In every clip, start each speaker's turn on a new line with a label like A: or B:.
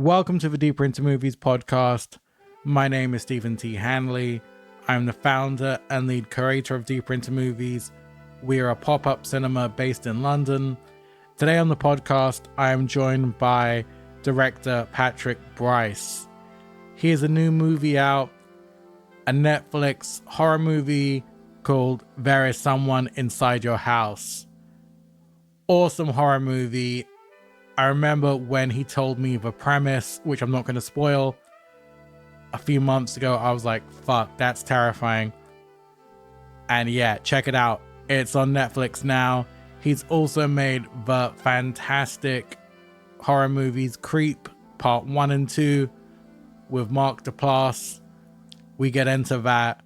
A: Welcome to the Deeper Into Movies podcast. My name is Stephen T. Hanley. I'm the founder and lead curator of Deeper Into Movies. We are a pop-up cinema based in London. Today on the podcast, I am joined by director Patrick Brice. He has a new movie out, a Netflix horror movie called There Is Someone Inside Your House. Awesome horror movie. I remember when he told me the premise, which I'm not going to spoil, a few months ago, I was like, fuck, that's terrifying. And yeah, check it out. It's on Netflix now. He's also made the fantastic horror movies Creep Part 1 and 2 with Mark Duplass. We get into that.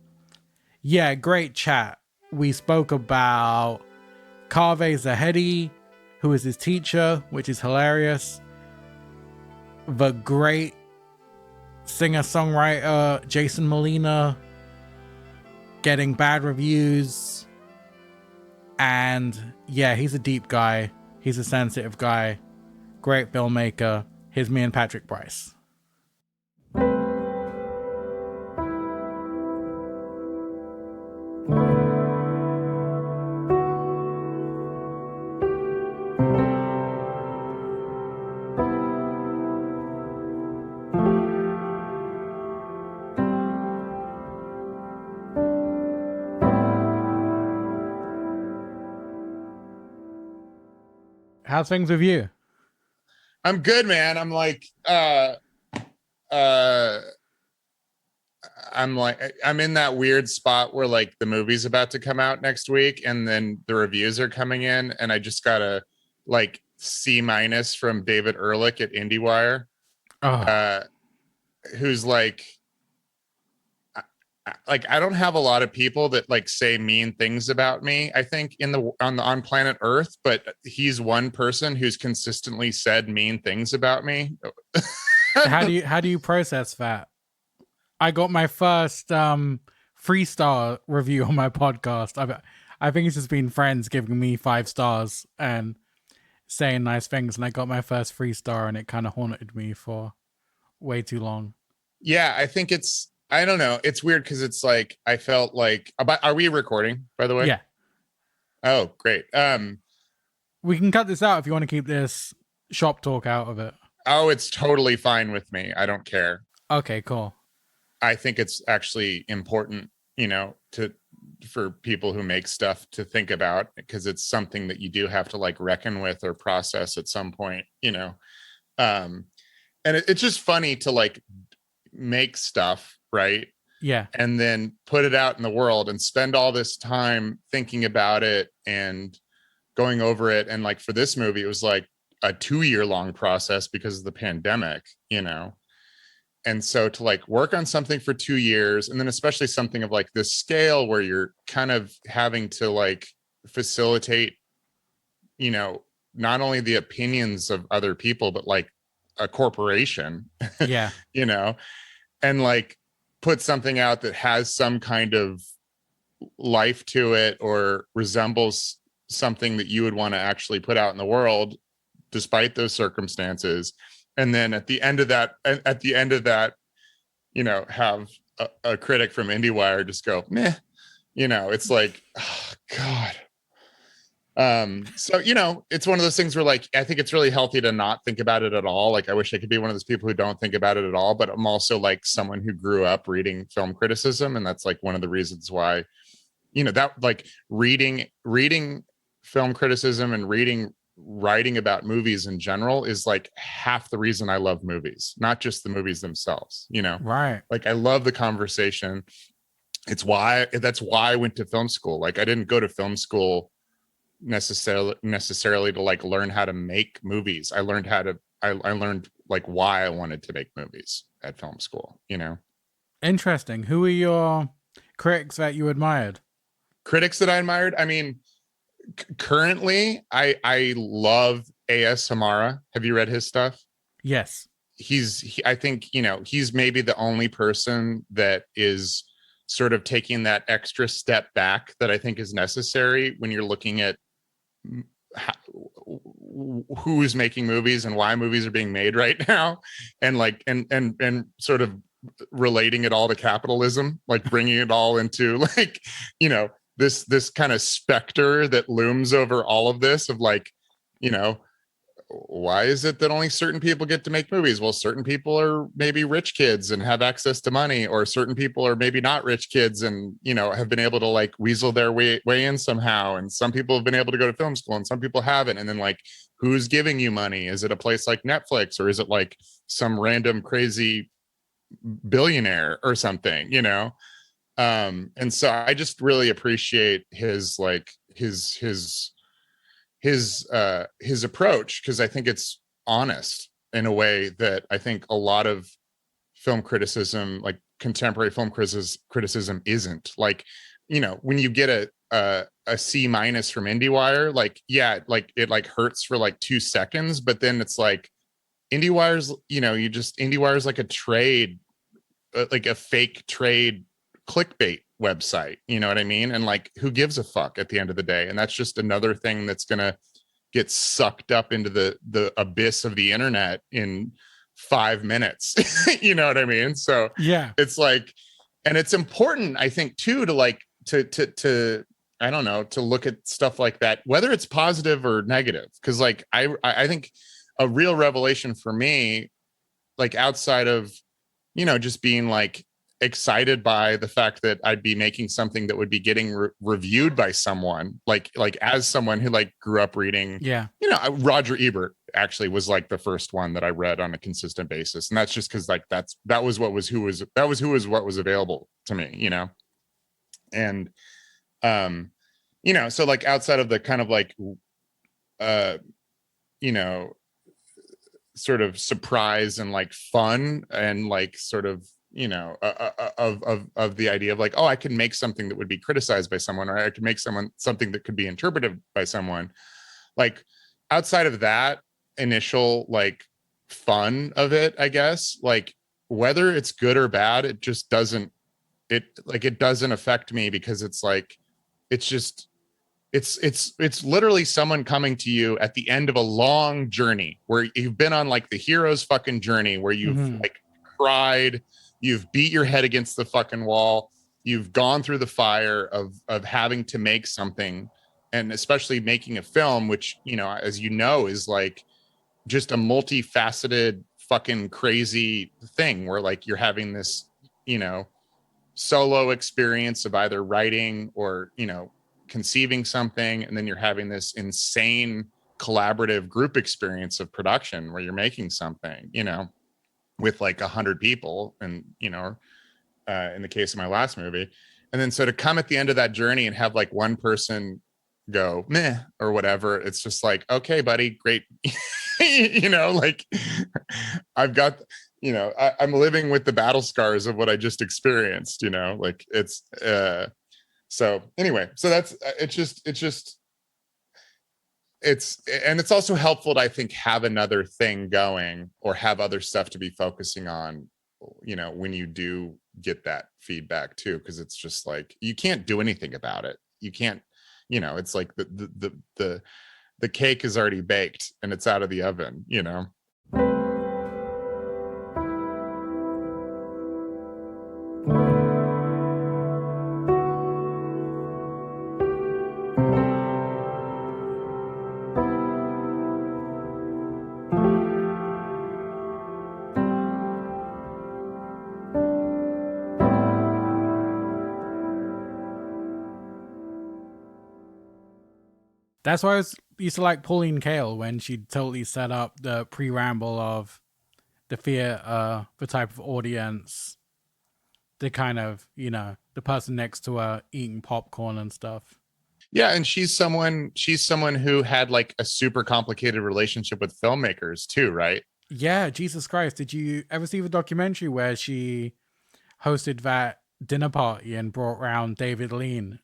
A: Yeah, great chat. We spoke about Kaveh Zahedi, who is his teacher, which is hilarious. The great singer-songwriter Jason Molina getting bad reviews. And yeah, he's a deep guy. He's a sensitive guy. Great filmmaker. Here's me and Patrick Brice. How's things with you?
B: I'm good, man. I'm in that weird spot where like the movie's about to come out next week and then the reviews are coming in and I just got a like C- from David Ehrlich at IndieWire. Who's like I don't have a lot of people that like say mean things about me, I think, on planet Earth, but he's one person who's consistently said mean things about me.
A: How do you process that? I got my first 3-star review on my podcast. I think it's just been friends giving me 5 stars and saying nice things, and I got my first 3-star and it kind of haunted me for way too long.
B: Yeah, I don't know. It's weird because it's like I felt like are we recording, by the way?
A: Yeah.
B: Oh, great.
A: We can cut this out if you want to keep this shop talk out of it.
B: Oh, it's totally fine with me. I don't care.
A: Okay, cool.
B: I think it's actually important, for people who make stuff to think about, because it's something that you do have to like reckon with or process at some point, and it's just funny to like make stuff, right?
A: Yeah.
B: And then put it out in the world and spend all this time thinking about it and going over it. And like for this movie, it was like a 2-year long process because of the pandemic, And so to like work on something for 2 years, and then especially something of like this scale where you're kind of having to like facilitate, not only the opinions of other people, but like a corporation,
A: Yeah.
B: And like put something out that has some kind of life to it or resembles something that you would want to actually put out in the world despite those circumstances. And then at the end of that, have a critic from IndieWire just go, meh, it's like, oh, God. So, it's one of those things where like, I think it's really healthy to not think about it at all. Like, I wish I could be one of those people who don't think about it at all, but I'm also like someone who grew up reading film criticism. And that's like one of the reasons why, that like reading film criticism and writing about movies in general is like half the reason I love movies, not just the movies themselves,
A: Right.
B: Like I love the conversation. That's why I went to film school. Like I didn't go to film school necessarily to like learn how to make movies. I learned like why I wanted to make movies at film school,
A: Interesting. Who are your critics that you admired?
B: Critics that I admired? I mean, currently I love A.S. Hamara. Have you read his stuff?
A: Yes.
B: I think, he's maybe the only person that is sort of taking that extra step back that I think is necessary when you're looking at who is making movies and why movies are being made right now, and like and sort of relating it all to capitalism, like bringing it all into like, you know, this kind of specter that looms over all of this of like, you know, why is it that only certain people get to make movies? Well, certain people are maybe rich kids and have access to money, or certain people are maybe not rich kids and, you know, have been able to like weasel their way in somehow. And some people have been able to go to film school and some people haven't. And then like, who's giving you money? Is it a place like Netflix, or is it like some random crazy billionaire or something, you know? And so I just really appreciate his like his approach, because I think it's honest in a way that I think a lot of film criticism, like contemporary film criticism, isn't. Like, you know, when you get a C- from IndieWire, like, yeah, like it like hurts for like 2 seconds, but then it's like IndieWire's, you know, IndieWire's like a trade, like a fake trade clickbait website, you know what I mean? And like, who gives a fuck at the end of the day? And that's just another thing that's gonna get sucked up into the abyss of the internet in 5 minutes. You know what I mean? So
A: Yeah.
B: it's like, and it's important, I think, too, to like to I don't know, to look at stuff like that, whether it's positive or negative. Cause like I think a real revelation for me, like outside of, you know, just being like excited by the fact that I'd be making something that would be getting reviewed by someone, like as someone who like grew up reading,
A: Yeah.
B: you know, Roger Ebert actually was like the first one that I read on a consistent basis. And that's just because like that was what was available to me, you know? And, you know, so like outside of the kind of like, you know, sort of surprise and like fun and like sort of, you know, of the idea of like, oh, I can make something that would be criticized by someone, or I could make something that could be interpreted by someone. Like outside of that initial like fun of it, I guess, like whether it's good or bad, it just doesn't, it doesn't affect me, because it's like, it's just, it's literally someone coming to you at the end of a long journey where you've been on like the hero's fucking journey, where you've like cried, you've beat your head against the fucking wall, you've gone through the fire of having to make something, and especially making a film, which, you know, as you know, is like just a multifaceted fucking crazy thing where like you're having this, you know, solo experience of either writing or, you know, conceiving something, and then you're having this insane collaborative group experience of production where you're making something, you know, with like 100 people, and, you know, in the case of my last movie. And then so to come at the end of that journey and have like one person go meh or whatever, it's just like, okay, buddy, great. You know, like I've got, you know, I'm living with the battle scars of what I just experienced, you know, like it's so anyway, so that's and it's also helpful to, I think, have another thing going or have other stuff to be focusing on, you know, when you do get that feedback too, because it's just like you can't do anything about it. You can't, you know, it's like the cake is already baked and it's out of the oven, you know.
A: That's why I used to like Pauline Kael, when she totally set up the preamble of the theater, the type of audience, the kind of, you know, the person next to her eating popcorn and stuff.
B: Yeah, and she's someone who had like a super complicated relationship with filmmakers too, right?
A: Yeah, Jesus Christ. Did you ever see the documentary where she hosted that dinner party and brought round David Lean?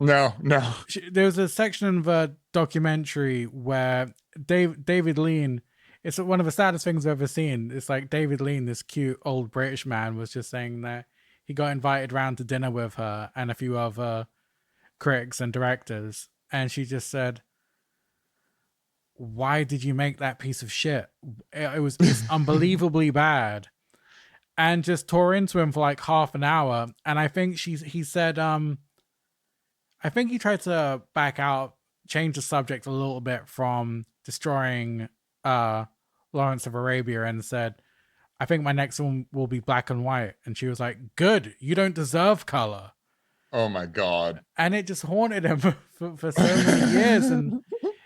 B: No, no.
A: There was a section of the documentary where David Lean, it's one of the saddest things I've ever seen. It's like David Lean, this cute old British man, was just saying that he got invited round to dinner with her and a few other critics and directors. And she just said, why did you make that piece of shit? It's unbelievably bad. And just tore into him for like half an hour. And I think he said, I think he tried to back out, change the subject a little bit from destroying uh Lawrence of Arabia, and said, I think my next one will be black and white. And she was like, good, you don't deserve color.
B: Oh my God.
A: And it just haunted him for so many years. And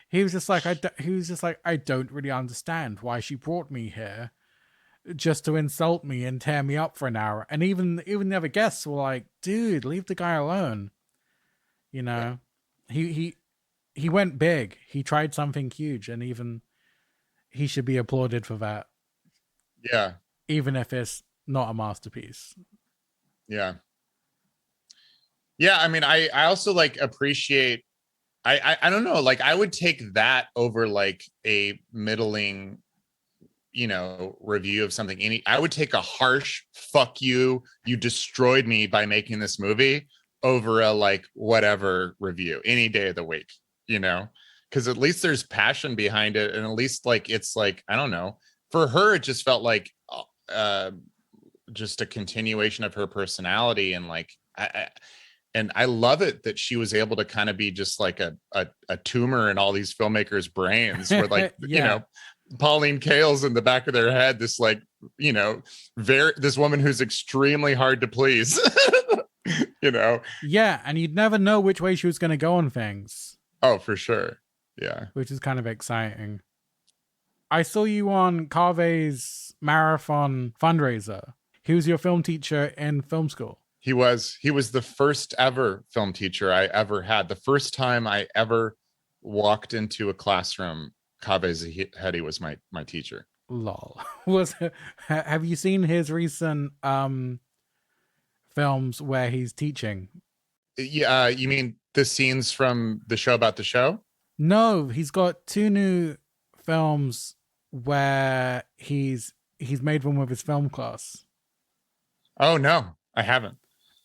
A: he was just like, I don't really understand why she brought me here just to insult me and tear me up for an hour. And even the other guests were like, dude, leave the guy alone. You know, he went big. He tried something huge, and even he should be applauded for that.
B: Yeah.
A: Even if it's not a masterpiece.
B: Yeah. Yeah. I mean, I also like appreciate, I don't know, like I would take that over like a middling, you know, review of something. I would take a harsh fuck you, you destroyed me by making this movie, over a like whatever review any day of the week, you know, because at least there's passion behind it, and at least like it's like, I don't know, for her it just felt like uh just a continuation of her personality. And like and I love it that she was able to kind of be just like a tumor in all these filmmakers' brains, where like
A: yeah.
B: you know, Pauline Kael's in the back of their head, this like, you know, this woman who's extremely hard to please. You know?
A: Yeah, and you'd never know which way she was going to go on things.
B: Oh, for sure. Yeah.
A: Which is kind of exciting. I saw you on Carve's marathon fundraiser. He was your film teacher in film school.
B: He was the first ever film teacher I ever had. The first time I ever walked into a classroom, Kaveh Zahedi was my teacher.
A: Lol. Have you seen his recent films where he's teaching?
B: Yeah, you mean the scenes from the show about the show?
A: No, he's got 2 new films where he's made one with his film class.
B: Oh no, I haven't.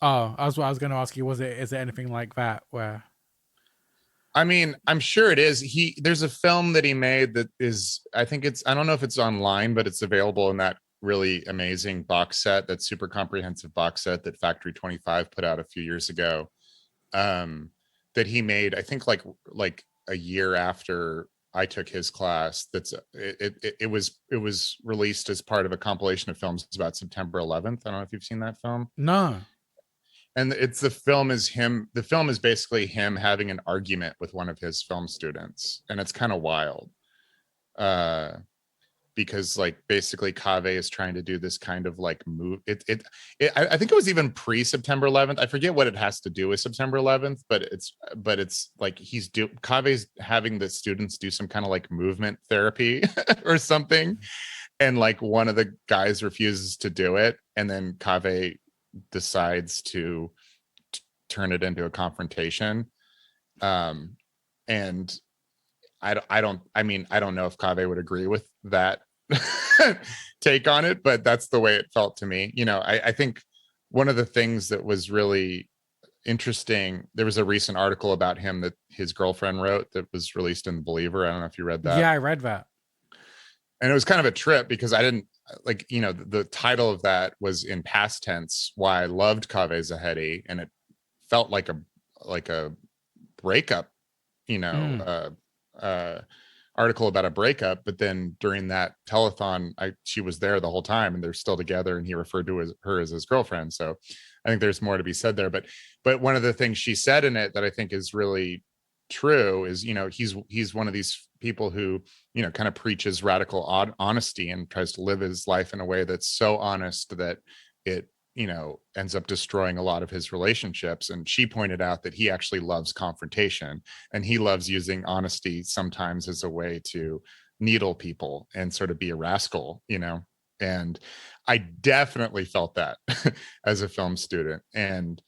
A: Oh, I was going to ask you, is it anything like that where?
B: I mean, I'm sure it is. There's a film that he made that is, I don't know if it's online, but it's available in that really amazing box set, that super comprehensive box set that Factory 25 put out a few years ago. That he made, I think like a year after I took his class. It was released as part of a compilation of films about September 11th. I don't know if you've seen that film.
A: No.
B: And the film is basically him having an argument with one of his film students, and it's kind of wild. Because like basically Kaveh is trying to do this kind of like move. I think it was even pre-September 11th. I forget what it has to do with September 11th, but it's like Kaveh's having the students do some kind of like movement therapy or something, and like one of the guys refuses to do it, and then Kaveh decides to turn it into a confrontation. And I don't know if Kaveh would agree with that take on it, but that's the way it felt to me. You know, I think one of the things that was really interesting, there was a recent article about him that his girlfriend wrote that was released in The Believer. I don't know if you read that.
A: Yeah, I read that.
B: And it was kind of a trip because I didn't like, you know, the title of that was in past tense, why I loved Kaveh Zahedi, and it felt like a breakup, you know, article about a breakup. But then during that telethon, she was there the whole time, and they're still together, and he referred to her as his girlfriend. So I think there's more to be said there. But one of the things she said in it that I think is really true is, you know, he's one of these people who, you know, kind of preaches radical honesty and tries to live his life in a way that's so honest that it, you know, ends up destroying a lot of his relationships. And she pointed out that he actually loves confrontation, and he loves using honesty sometimes as a way to needle people and sort of be a rascal, you know. And I definitely felt that as a film student. And,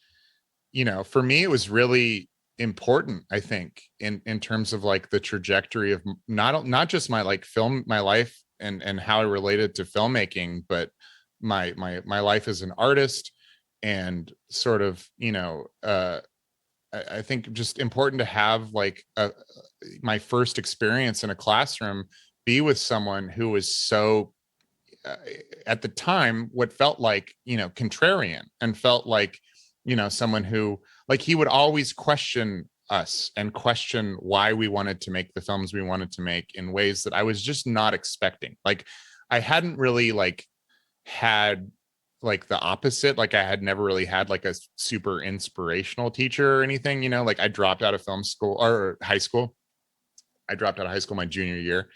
B: you know, for me, it was really important, I think, in terms of like the trajectory of not just my like my life and how I related to filmmaking, but my life as an artist, and sort of, you know, I think just important to have like my first experience in a classroom be with someone who was so uh, at the time what felt like, you know, contrarian, and felt like, you know, someone who, like, he would always question us and question why we wanted to make the films we wanted to make in ways that I was just not expecting. Like, I hadn't really like had like the opposite. Like, I had never really had like a super inspirational teacher or anything, you know. Like, I dropped out of film school or high school. I dropped out of high school my junior year,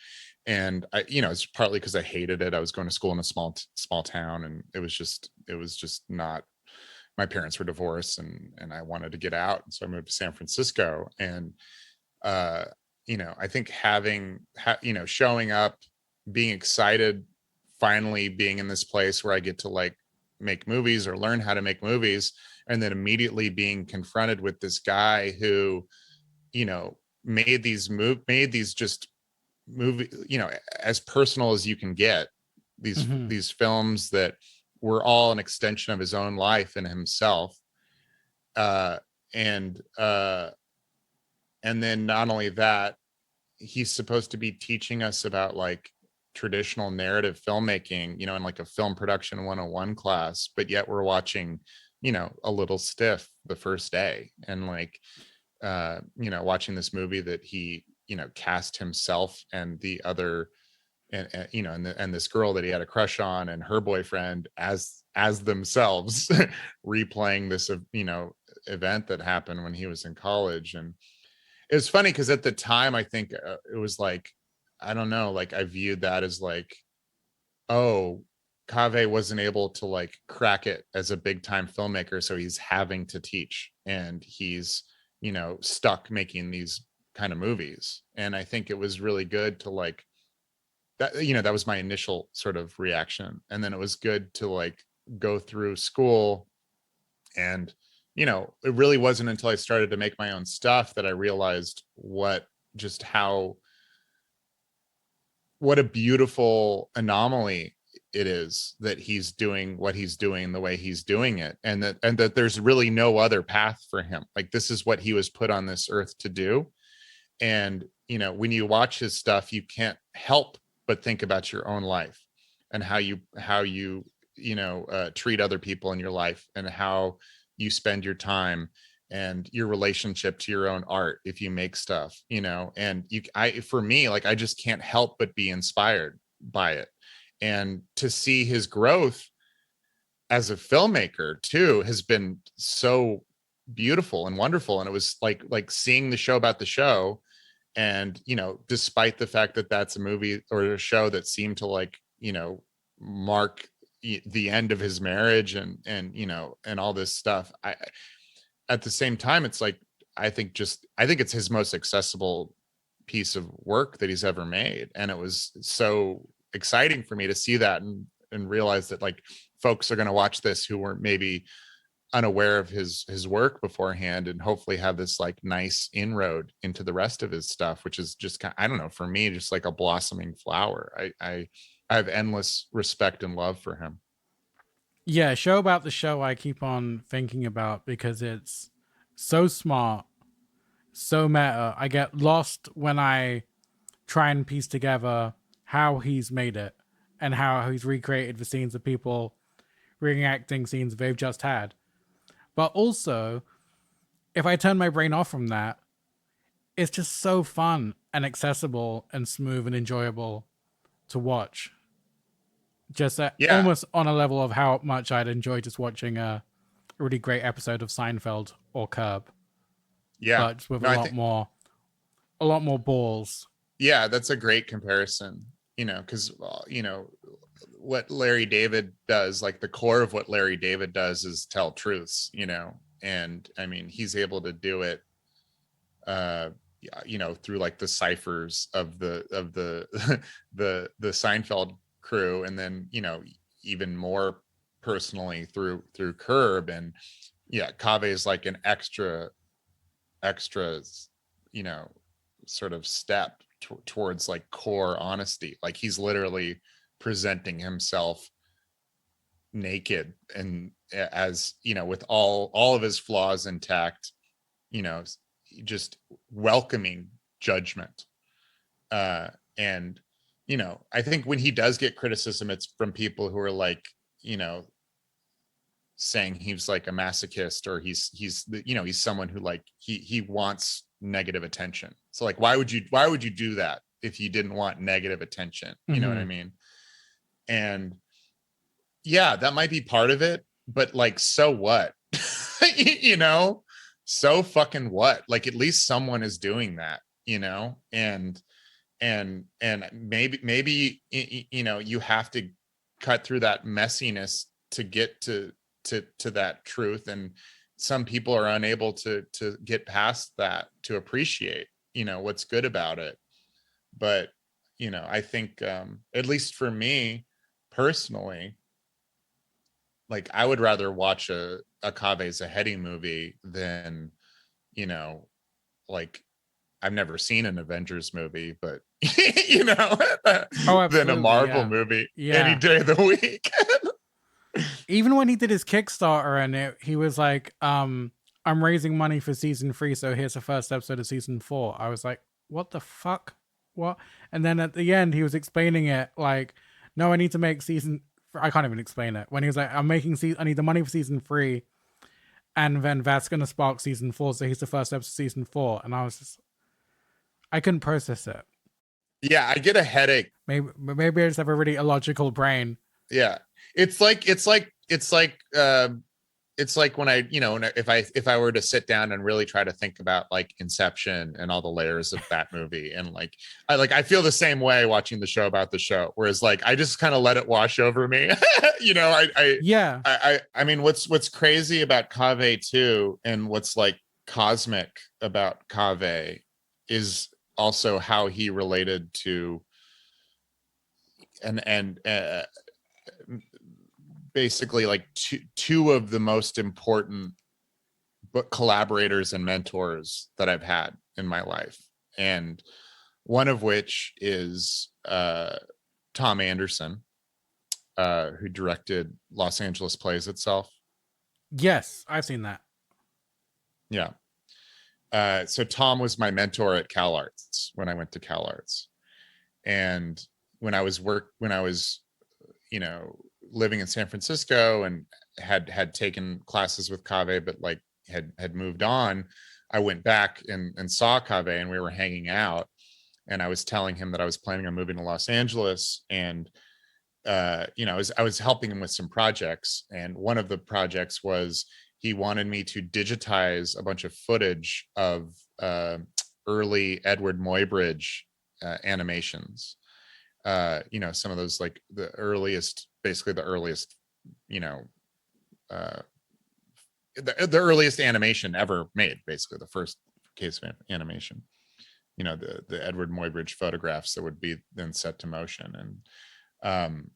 B: and I, you know, it's partly because I hated it. I was going to school in a small town, and it was just not. My parents were divorced, and I wanted to get out, so I moved to San Francisco. And uh, you know, I think you know, showing up, being excited, finally being in this place where I get to like make movies or learn how to make movies, and then immediately being confronted with this guy who, you know, made these just movie, you know, as personal as you can get,
A: Mm-hmm.
B: these films that were all an extension of his own life and himself. uh and uh and then not only that, he's supposed to be teaching us about like traditional narrative filmmaking, you know, in like a film production 101 class, but yet we're watching, you know, A Little Stiff the first day, and like you know, watching this movie that he, you know, cast himself and the other, and you know, and this girl that he had a crush on and her boyfriend as themselves replaying this, you know, event that happened when he was in college. And it was funny because at the time I think it was like, I don't know, like I viewed that as like, oh, Cave wasn't able to like crack it as a big time filmmaker, so he's having to teach, and he's, you know, stuck making these kind of movies. And I think it was really good to like that, you know, that was my initial sort of reaction. And then it was good to like go through school, and, you know, it really wasn't until I started to make my own stuff that I realized just how, what a beautiful anomaly it is that he's doing what he's doing the way he's doing it, and that there's really no other path for him. Like, this is what he was put on this earth to do. And, you know, when you watch his stuff, you can't help but think about your own life, and how you you know, treat other people in your life, and how you spend your time, and your relationship to your own art if you make stuff, you know. And for me, like, I just can't help but be inspired by it. And to see his growth as a filmmaker too has been so beautiful and wonderful. And it was like seeing the show about the show, and, you know, despite the fact that that's a movie or a show that seemed to like, you know, mark the end of his marriage, and you know, and all this stuff, I at the same time, it's like, I think it's his most accessible piece of work that he's ever made. And it was so exciting for me to see that, and realize that like folks are going to watch this who weren't maybe unaware of his work beforehand, and hopefully have this like nice inroad into the rest of his stuff, which is just kind of, I don't know, for me, just like a blossoming flower. I have endless respect and love for him.
A: Yeah, show about the show I keep on thinking about because it's so smart, so meta. I get lost when I try and piece together how he's made it and how he's recreated the scenes of people reenacting scenes they've just had. But also, if I turn my brain off from that, it's just so fun and accessible and smooth and enjoyable to watch. Just
B: Yeah.
A: almost on a level of how much I'd enjoy just watching a really great episode of Seinfeld or Curb,
B: Yeah.
A: but with
B: No, I think,
A: a lot more balls.
B: yeah, that's a great comparison, you know, because, you know, what Larry David does, like the core of what Larry David does is tell truths, you know. And I mean, he's able to do it, you know, through like the ciphers of the the Seinfeld crew, and then, you know, even more personally through Curb. And yeah, Kave is like an extra, you know, sort of step towards like core honesty. Like, he's literally presenting himself naked, and as, you know, with all of his flaws intact, just welcoming judgment. And I think when he does get criticism, it's from people who are like, saying he's like a masochist, or he's someone who like he wants negative attention. So like, why would you do that if you didn't want negative attention? You know what I mean? And yeah, that might be part of it, but like, so what? So fucking what? Like, at least someone is doing that, and maybe you have to cut through that messiness to get to that truth, and some people are unable to get past that, to appreciate what's good about it. But I think at least for me personally, like, I would rather watch a Kaveh Zahedi movie than like, I've never seen an Avengers movie, but than a Marvel movie any day of the week.
A: Even when he did his Kickstarter and he was like, I'm raising money for season 3, so here's the first episode of season 4. I was like, what the fuck? What? And then at the end, he was explaining it like, no, I need to make I can't even explain it. When he was like, I need the money for season 3, and then that's going to spark season 4, so here's the first episode of season 4. And I couldn't process it.
B: Yeah, I get a headache.
A: Maybe I just have a really illogical brain.
B: Yeah. It's like when I, if I were to sit down and really try to think about like Inception and all the layers of that movie, and like I feel the same way watching the show about the show, whereas like I just kind of let it wash over me. I mean, what's crazy about Kaveh too, and what's like cosmic about Kaveh, is also how he related to and basically like two of the most important book collaborators and mentors that I've had in my life. And one of which is Tom Anderson, who directed Los Angeles Plays Itself.
A: Yes, I've seen that.
B: Yeah. So Tom was my mentor at CalArts when I went to CalArts. And when I was living in San Francisco and had taken classes with Kaveh, but like had moved on, I went back and saw Kaveh, and we were hanging out, and I was telling him that I was planning on moving to Los Angeles, and I was helping him with some projects, and one of the projects was he wanted me to digitize a bunch of footage of early Edward Muybridge animations. Some of those, like the earliest, the earliest animation ever made, basically the first case of animation, the Edward Muybridge photographs that would be then set to motion. And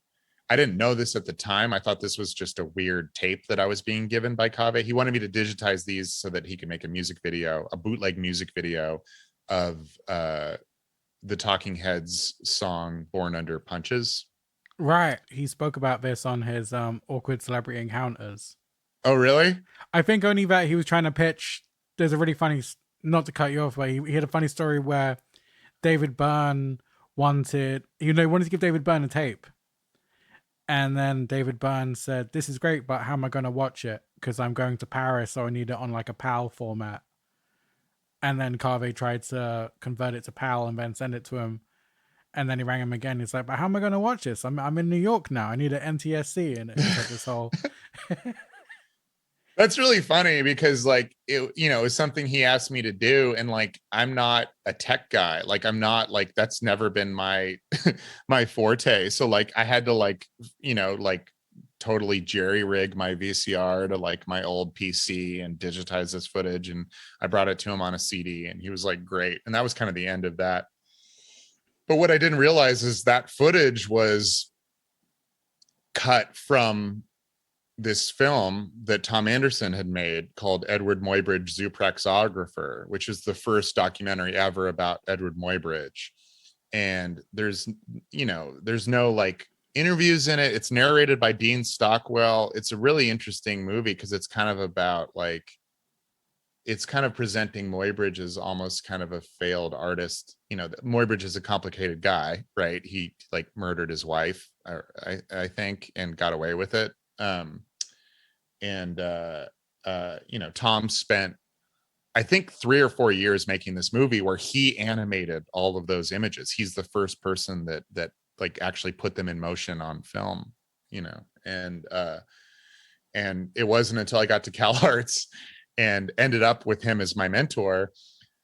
B: I didn't know this at the time. I thought this was just a weird tape that I was being given by Kaveh. He wanted me to digitize these so that he could make a bootleg music video of the Talking Heads song Born Under Punches.
A: Right. He spoke about this on his Awkward Celebrity Encounters.
B: Oh, really?
A: I think only that he was trying to pitch. There's a really funny, not to cut you off, but he had a funny story where David Byrne wanted to give David Byrne a tape. And then David Byrne said, this is great, but how am I going to watch it? Because I'm going to Paris, so I need it on like a PAL format. And then Kaveh tried to convert it to PAL and then send it to him. And then he rang him again. He's like, but how am I going to watch this? I'm in New York now. I need an NTSC. And it's like this whole...
B: That's really funny because like, it was something he asked me to do. And like, I'm not a tech guy. Like, I'm not like, that's never been my, my forte. So like, I had to like totally jerry rig my VCR to like my old PC and digitize this footage. And I brought it to him on a CD, and he was like, great. And that was kind of the end of that. But what I didn't realize is that footage was cut from this film that Tom Anderson had made called Edward Muybridge Zoopraxographer, which is the first documentary ever about Edward Muybridge. And there's no like interviews in it. It's narrated by Dean Stockwell. It's a really interesting movie because it's kind of about like, it's kind of presenting Muybridge as almost kind of a failed artist. You know, Muybridge is a complicated guy, right? He like murdered his wife, I think, and got away with it. And you know, Tom spent, I think, 3 or 4 years making this movie where he animated all of those images. He's the first person that like actually put them in motion on film, you know. And it wasn't until I got to Cal Arts and ended up with him as my mentor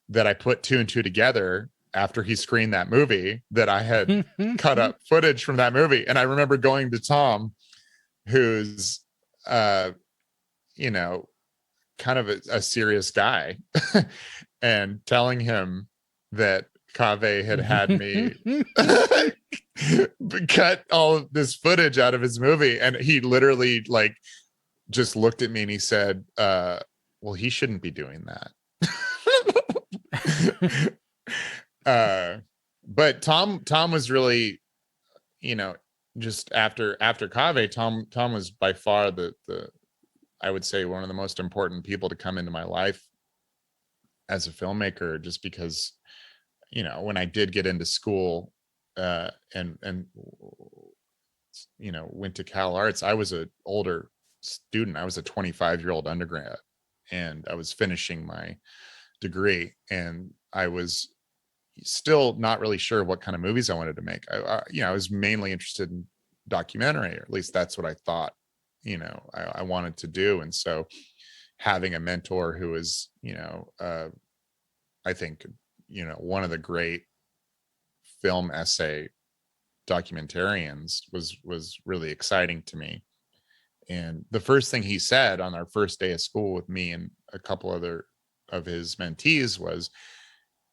B: that I put 2 and 2 together after he screened that movie, that I had cut up footage from that movie. And I remember going to Tom, who's you know, kind of a serious guy, and telling him that Kaveh had me cut all of this footage out of his movie. And he literally like just looked at me and he said, well, he shouldn't be doing that. But Tom was really, you know, just after Kaveh, Tom was by far the I would say one of the most important people to come into my life as a filmmaker, just because, you know, when I did get into school, and you know, went to Cal Arts, I was an older student. I was a 25-year-old undergrad, and I was finishing my degree, and I was still not really sure what kind of movies I wanted to make. You know, I was mainly interested in documentary, or at least that's what I thought, you know, I wanted to do. And so having a mentor who is, you know, I think, you know, one of the great film essay documentarians was really exciting to me. And the first thing he said on our first day of school with me and a couple other of his mentees was,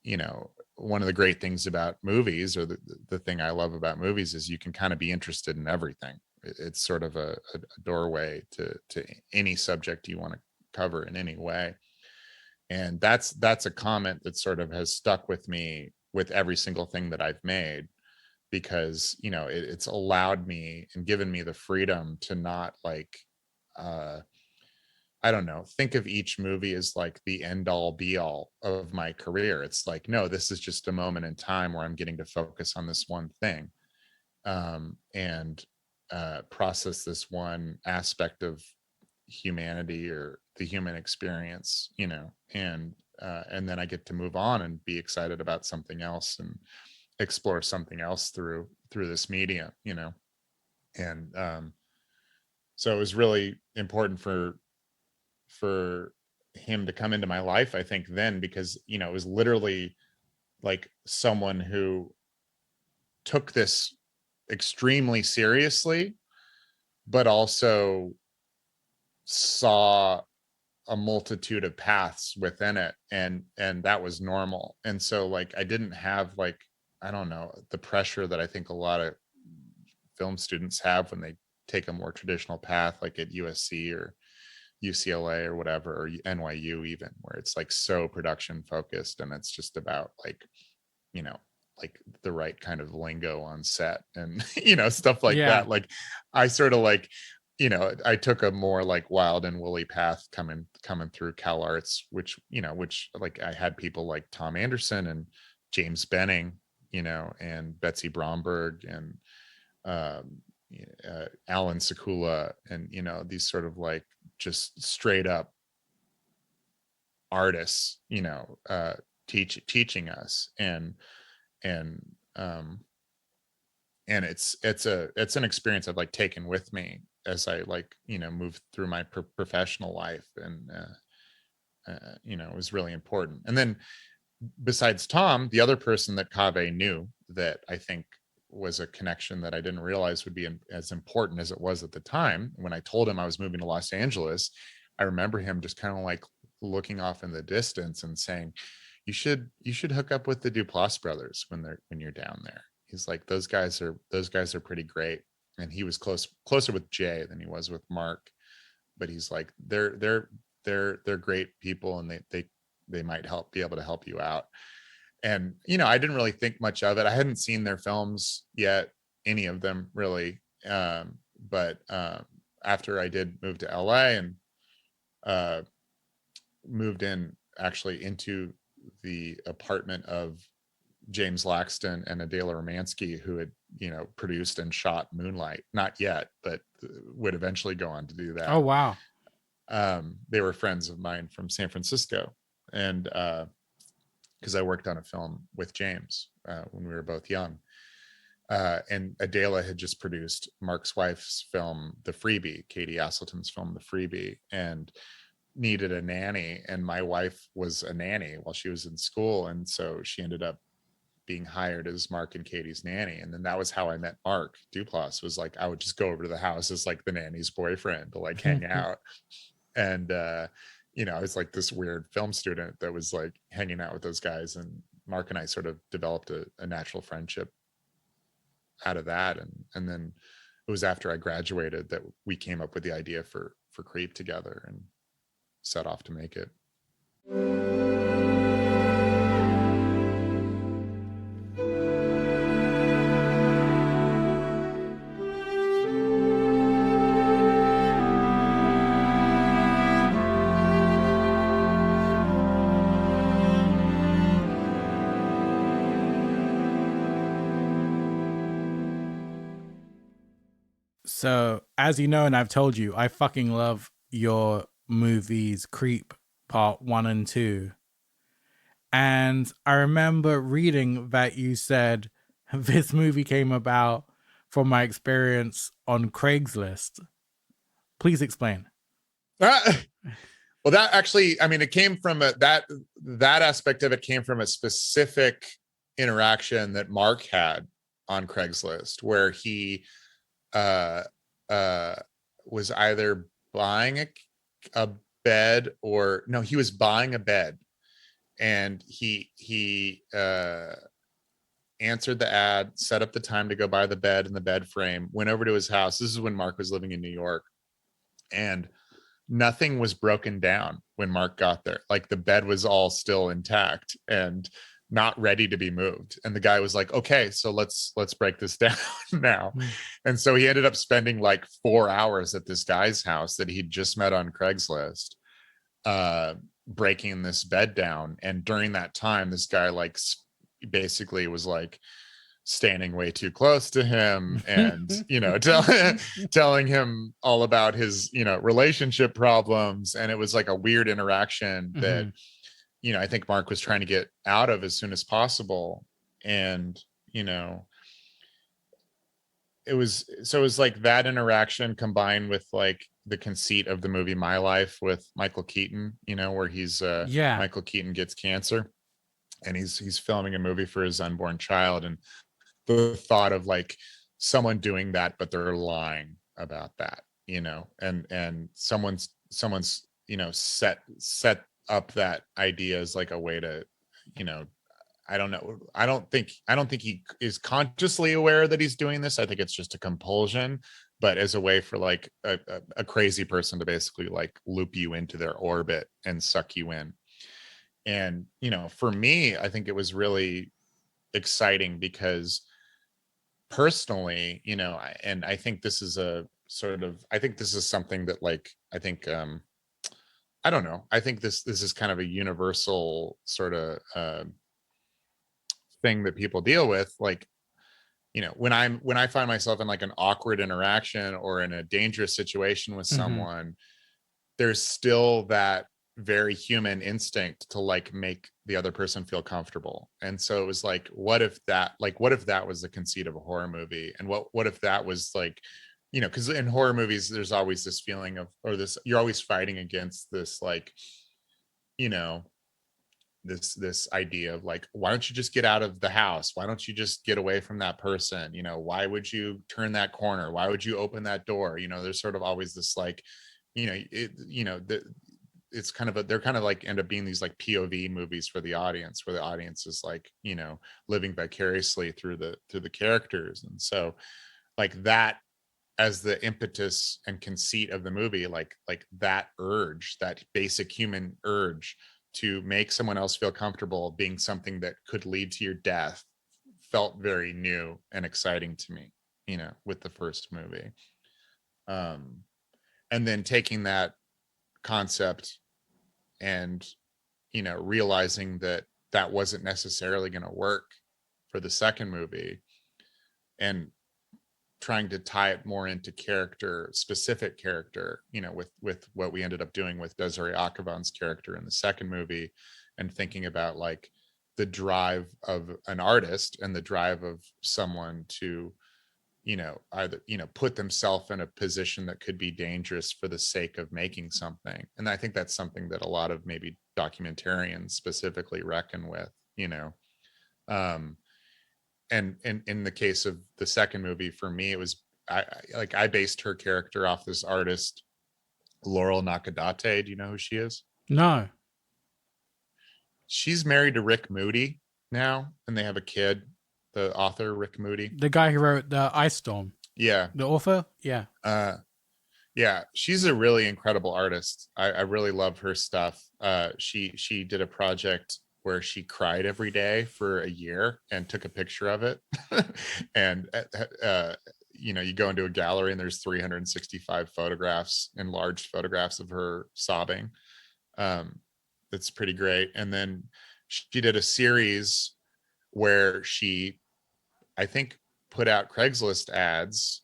B: you know, one of the great things about movies, or the thing I love about movies, is you can kind of be interested in everything. It's sort of a doorway to any subject you want to cover in any way. And that's a comment that sort of has stuck with me with every single thing that I've made, because, you know, it's allowed me and given me the freedom to not like, I don't know, think of each movie as like the end all be all of my career. It's like, no, this is just a moment in time where I'm getting to focus on this one thing, and process this one aspect of humanity or the human experience, you know, and then I get to move on and be excited about something else and explore something else through this media, you know. And so it was really important for him to come into my life, I think, then, because, you know, it was literally like someone who took this extremely seriously, but also saw a multitude of paths within it, and that was normal. And so like I didn't have like, I don't know, the pressure that I think a lot of film students have when they take a more traditional path, like at USC or UCLA or whatever, or NYU even, where it's like so production focused, and it's just about like, you know, like the right kind of lingo on set and you know, stuff like that. Like I sort of like, you know, I took a more like wild and woolly path coming through Cal Arts, which, you know, which like I had people like Tom Anderson and James Benning, you know, and Betsy Bromberg and Alan Sekula, and, you know, these sort of like just straight up artists, you know, teaching us. And it's an experience I've like taken with me as I like, you know, move through my professional life. And you know, it was really important. And then besides Tom, the other person that Kaveh knew that I think was a connection that I didn't realize would be as important as it was at the time, when I told him I was moving to Los Angeles, I remember him just kind of like looking off in the distance and saying, you should hook up with the Duplass brothers when you're down there. He's like, those guys are pretty great. And he was closer with Jay than he was with Mark, but he's like, they're great people, and they might be able to help you out. And, you know, I didn't really think much of it. I hadn't seen their films yet, any of them really. But after I did move to LA and moved in actually into the apartment of James Laxton and Adela Romansky, who had, produced and shot Moonlight. Not yet, but would eventually go on to do that.
A: Oh, wow.
B: They were friends of mine from San Francisco. And because I worked on a film with James when we were both young. And Adela had just produced Mark's wife's film, The Freebie, Katie Aselton's film, The Freebie, and needed a nanny. And my wife was a nanny while she was in school. And so she ended up being hired as Mark and Katie's nanny. And then that was how I met Mark Duplass. Was like, I would just go over to the house as like the nanny's boyfriend to like hang out. And, I was like this weird film student that was like hanging out with those guys. And Mark and I sort of developed a natural friendship out of that. And then it was after I graduated that we came up with the idea for Creep together and set off to make it.
A: So, as you know, and I've told you, I fucking love your movies, Creep Part 1 and 2. And I remember reading that you said this movie came about from my experience on Craigslist. Please explain.
B: Well, that actually, I mean, it came from that aspect of it came from a specific interaction that Mark had on Craigslist, where he was either buying a bed or no, he was buying a bed, and he answered the ad, set up the time to go buy the bed and the bed frame, went over to his house. This is when Mark was living in New York, and nothing was broken down when Mark got there. Like the bed was all still intact and not ready to be moved. And the guy was like, okay, so let's break this down now. And so he ended up spending like 4 hours at this guy's house that he'd just met on Craigslist, breaking this bed down. And during that time, this guy like basically was like standing way too close to him and telling him all about his relationship problems. And it was like a weird interaction that I think Mark was trying to get out of as soon as possible. And it was like that interaction combined with like the conceit of the movie My Life with Michael Keaton, where he's Michael Keaton gets cancer and he's filming a movie for his unborn child, and the thought of like someone doing that but they're lying about that, and someone's set up that idea as like a way to I don't know. I don't think he is consciously aware that he's doing this. I think it's just a compulsion, but as a way for like a crazy person to basically like loop you into their orbit and suck you in. And, for me, I think it was really exciting because personally, and I think this is something that like, I think, I don't know. I think this is kind of a universal sort of thing that people deal with. Like, when I find myself in like an awkward interaction or in a dangerous situation with someone, there's still that very human instinct to like make the other person feel comfortable. And so it was like, what if that was the conceit of a horror movie? And what if that was like, because in horror movies, there's always this feeling of, or this, you're always fighting against this, like, this idea of like, why don't you just get out of the house? Why don't you just get away from that person? Why would you turn that corner? Why would you open that door? There's sort of always this like, it's kind of they're kind of like end up being these like POV movies for the audience, where the audience is like, living vicariously through the characters. And so like that as the impetus and conceit of the movie, like that urge, that basic human urge to make someone else feel comfortable being something that could lead to your death, felt very new and exciting to me, with the first movie. And then taking that concept and realizing that that wasn't necessarily going to work for the second movie, and trying to tie it more into specific character, with what we ended up doing with Desiree Akhavan's character in the second movie, and thinking about like the drive of an artist and the drive of someone to, either, put themselves in a position that could be dangerous for the sake of making something. And I think that's something that a lot of maybe documentarians specifically reckon with, um, and in the case of the second movie, for me, it was I based her character off this artist, Laurel Nakadate. Do you know who she is?
A: No.
B: She's married to Rick Moody now, and they have a kid. The author, Rick Moody.
A: The guy who wrote the Ice Storm.
B: Yeah.
A: The author? Yeah.
B: Yeah, she's a really incredible artist. I really love her stuff. She did a project where she cried every day for a year and took a picture of it. And you go into a gallery and there's 365 photographs, enlarged photographs of her sobbing. It's pretty great. And then she did a series where she, I think, put out Craigslist ads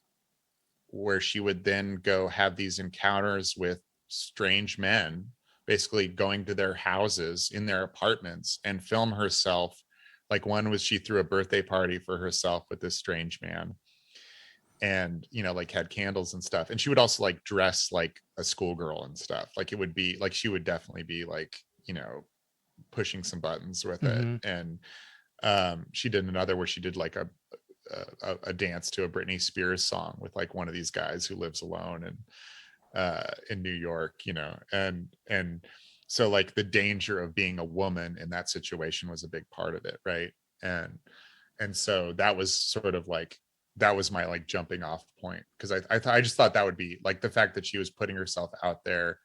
B: where she would then go have these encounters with strange men, basically going to their houses in their apartments and film herself. Like, one was she threw a birthday party for herself with this strange man, and like had candles and stuff, and she would also like dress like a schoolgirl and stuff. Like, it would be like she would definitely be like, pushing some buttons with it. And she did another where she did like a dance to a Britney Spears song with like one of these guys who lives alone in New York, and so like the danger of being a woman in that situation was a big part of it, right? And so that was sort of like, that was my like jumping off point, because I just thought that would be like, the fact that she was putting herself out there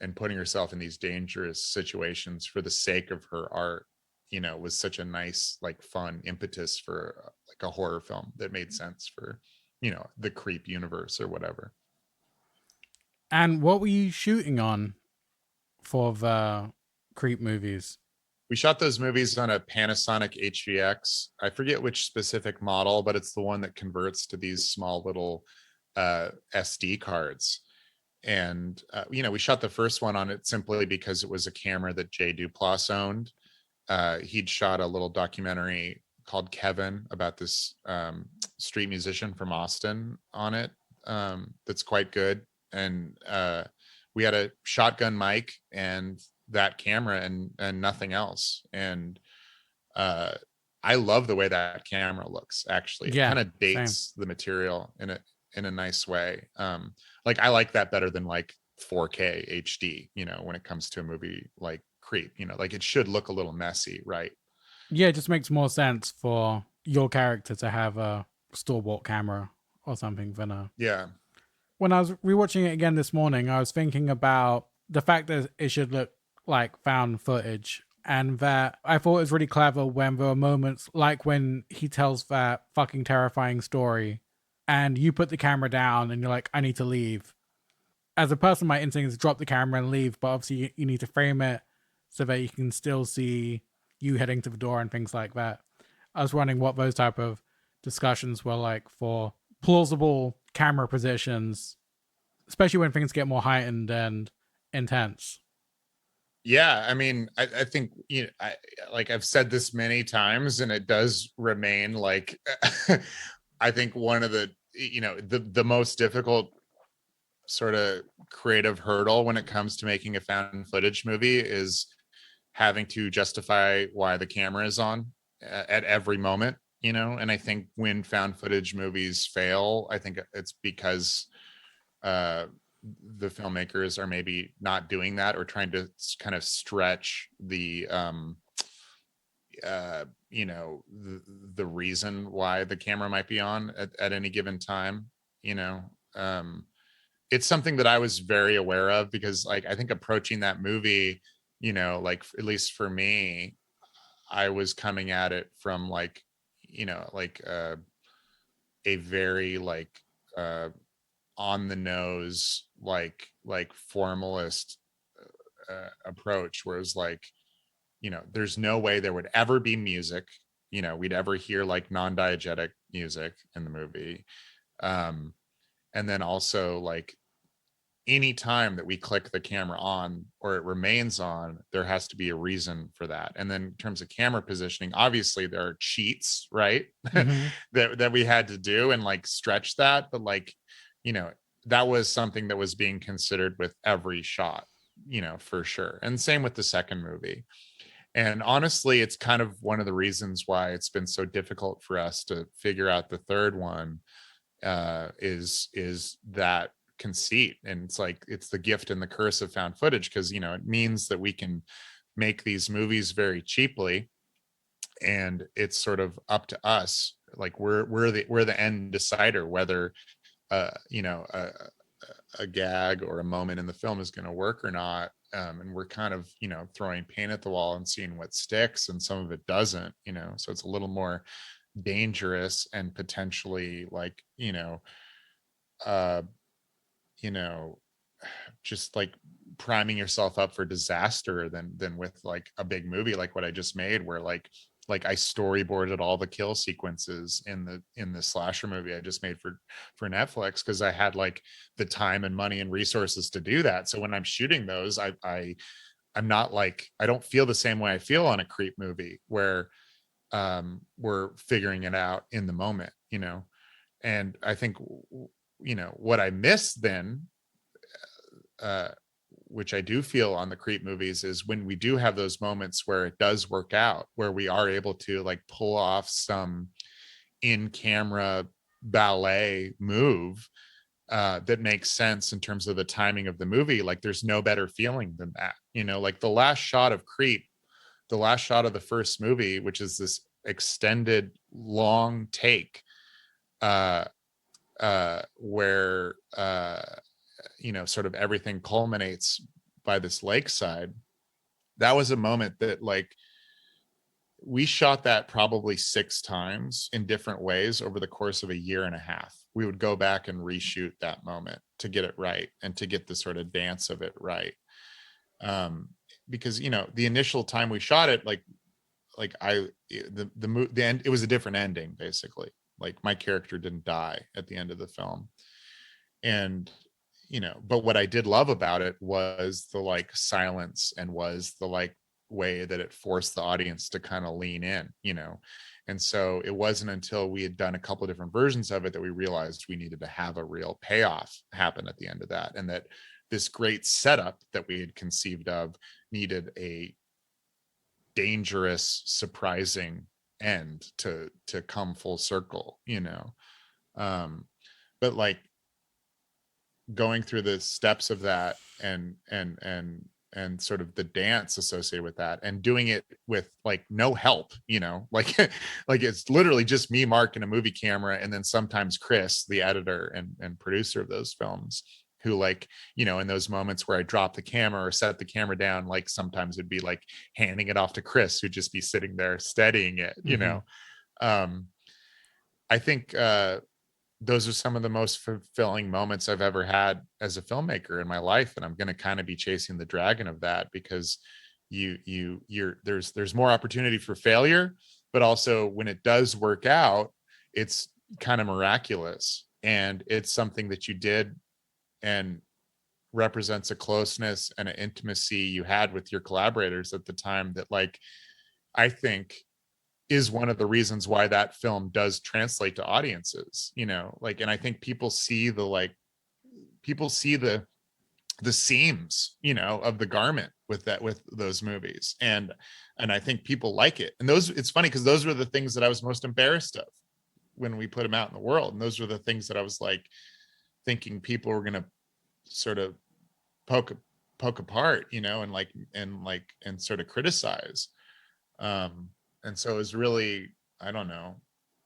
B: and putting herself in these dangerous situations for the sake of her art, was such a nice, like, fun impetus for like a horror film that made sense for, the Creep universe or whatever.
A: And what were you shooting on for the Creep movies?
B: We shot those movies on a Panasonic HVX. I forget which specific model, but it's the one that converts to these small little SD cards. And, we shot the first one on it simply because it was a camera that Jay Duplass owned. He'd shot a little documentary called Kevin about this street musician from Austin on it. That's quite good. And we had a shotgun mic and that camera and nothing else. And I love the way that camera looks, actually. It kind of dates the material in a nice way. Like, I like that better than like 4K HD, when it comes to a movie like Creep, like it should look a little messy, right?
A: Yeah, it just makes more sense for your character to have a store-bought camera or something than a...
B: Yeah.
A: When I was rewatching it again this morning, I was thinking about the fact that it should look like found footage, and that I thought it was really clever when there were moments like when he tells that fucking terrifying story and you put the camera down and you're like, I need to leave. As a person, my instinct is to drop the camera and leave, but obviously you need to frame it so that you can still see you heading to the door and things like that. I was wondering what those type of discussions were like for plausible camera positions, especially when things get more heightened and intense.
B: Yeah, I mean, I think, I've said this many times, and it does remain like, I think one of the, the most difficult sort of creative hurdle when it comes to making a found footage movie is having to justify why the camera is on at every moment, and I think when found footage movies fail, I think it's because the filmmakers are maybe not doing that, or trying to kind of stretch the the reason why the camera might be on at any given time. It's something that I was very aware of, because like, I think approaching that movie, like, at least for me, I was coming at it from like, like a very like on the nose, like formalist approach, where it's like, there's no way there would ever be music, we'd ever hear like non-diegetic music in the movie. And then also like any time that we click the camera on or it remains on, there has to be a reason for that. And then in terms of camera positioning, obviously there are cheats, right?
A: Mm-hmm.
B: that we had to do and like stretch that. But like, that was something that was being considered with every shot, for sure. And same with the second movie. And honestly, it's kind of one of the reasons why it's been so difficult for us to figure out the third one, is that conceit. And it's like it's the gift and the curse of found footage, because it means that we can make these movies very cheaply, and it's sort of up to us, like we're the end decider whether a gag or a moment in the film is going to work or not. And we're kind of throwing paint at the wall and seeing what sticks, and some of it doesn't, so it's a little more dangerous and potentially like uh you know just like priming yourself up for disaster than with like a big movie like what I just made, where like I storyboarded all the kill sequences in the slasher movie I just made for Netflix, because I had like the time and money and resources to do that. So when I'm shooting those, I'm not like, I don't feel the same way I feel on a creep movie where we're figuring it out in the moment. And I think what I miss then, uh which I do feel on the creep movies, is when we do have those moments where it does work out, where we are able to like pull off some in camera ballet move that makes sense in terms of the timing of the movie. Like there's no better feeling than that. Like the last shot of Creep, the last shot of the first movie, which is this extended long take, where sort of everything culminates by this lakeside. That was a moment that like we shot that probably 6 times in different ways over the course of a year and a half. We would go back and reshoot that moment to get it right and to get the sort of dance of it right. Because the initial time we shot it, the end, it was a different ending basically. Like my character didn't die at the end of the film. And but what I did love about it was the like silence, and was the like way that it forced the audience to kind of lean in. And so it wasn't until we had done a couple of different versions of it that we realized we needed to have a real payoff happen at the end of that, and that this great setup that we had conceived of needed a dangerous, surprising end to come full circle. But like going through the steps of that, and sort of the dance associated with that, and doing it with like no help, like like it's literally just me, Mark, and a movie camera, and then sometimes Chris, the editor and producer of those films, who like in those moments where I drop the camera or set the camera down, like sometimes it'd be like handing it off to Chris, who'd just be sitting there steadying it. I think those are some of the most fulfilling moments I've ever had as a filmmaker in my life. And I'm going to kind of be chasing the dragon of that, because there's more opportunity for failure, but also when it does work out, it's kind of miraculous. And it's something that you did and represents a closeness and an intimacy you had with your collaborators at the time that like, I think is one of the reasons why that film does translate to audiences, like, and I think people see the seams, of the garment with those movies. And I think people like it. And it's funny because those were the things that I was most embarrassed of when we put them out in the world. And those were the things that I was like thinking people were going to sort of poke apart, and sort of criticize. And so it was really, I don't know,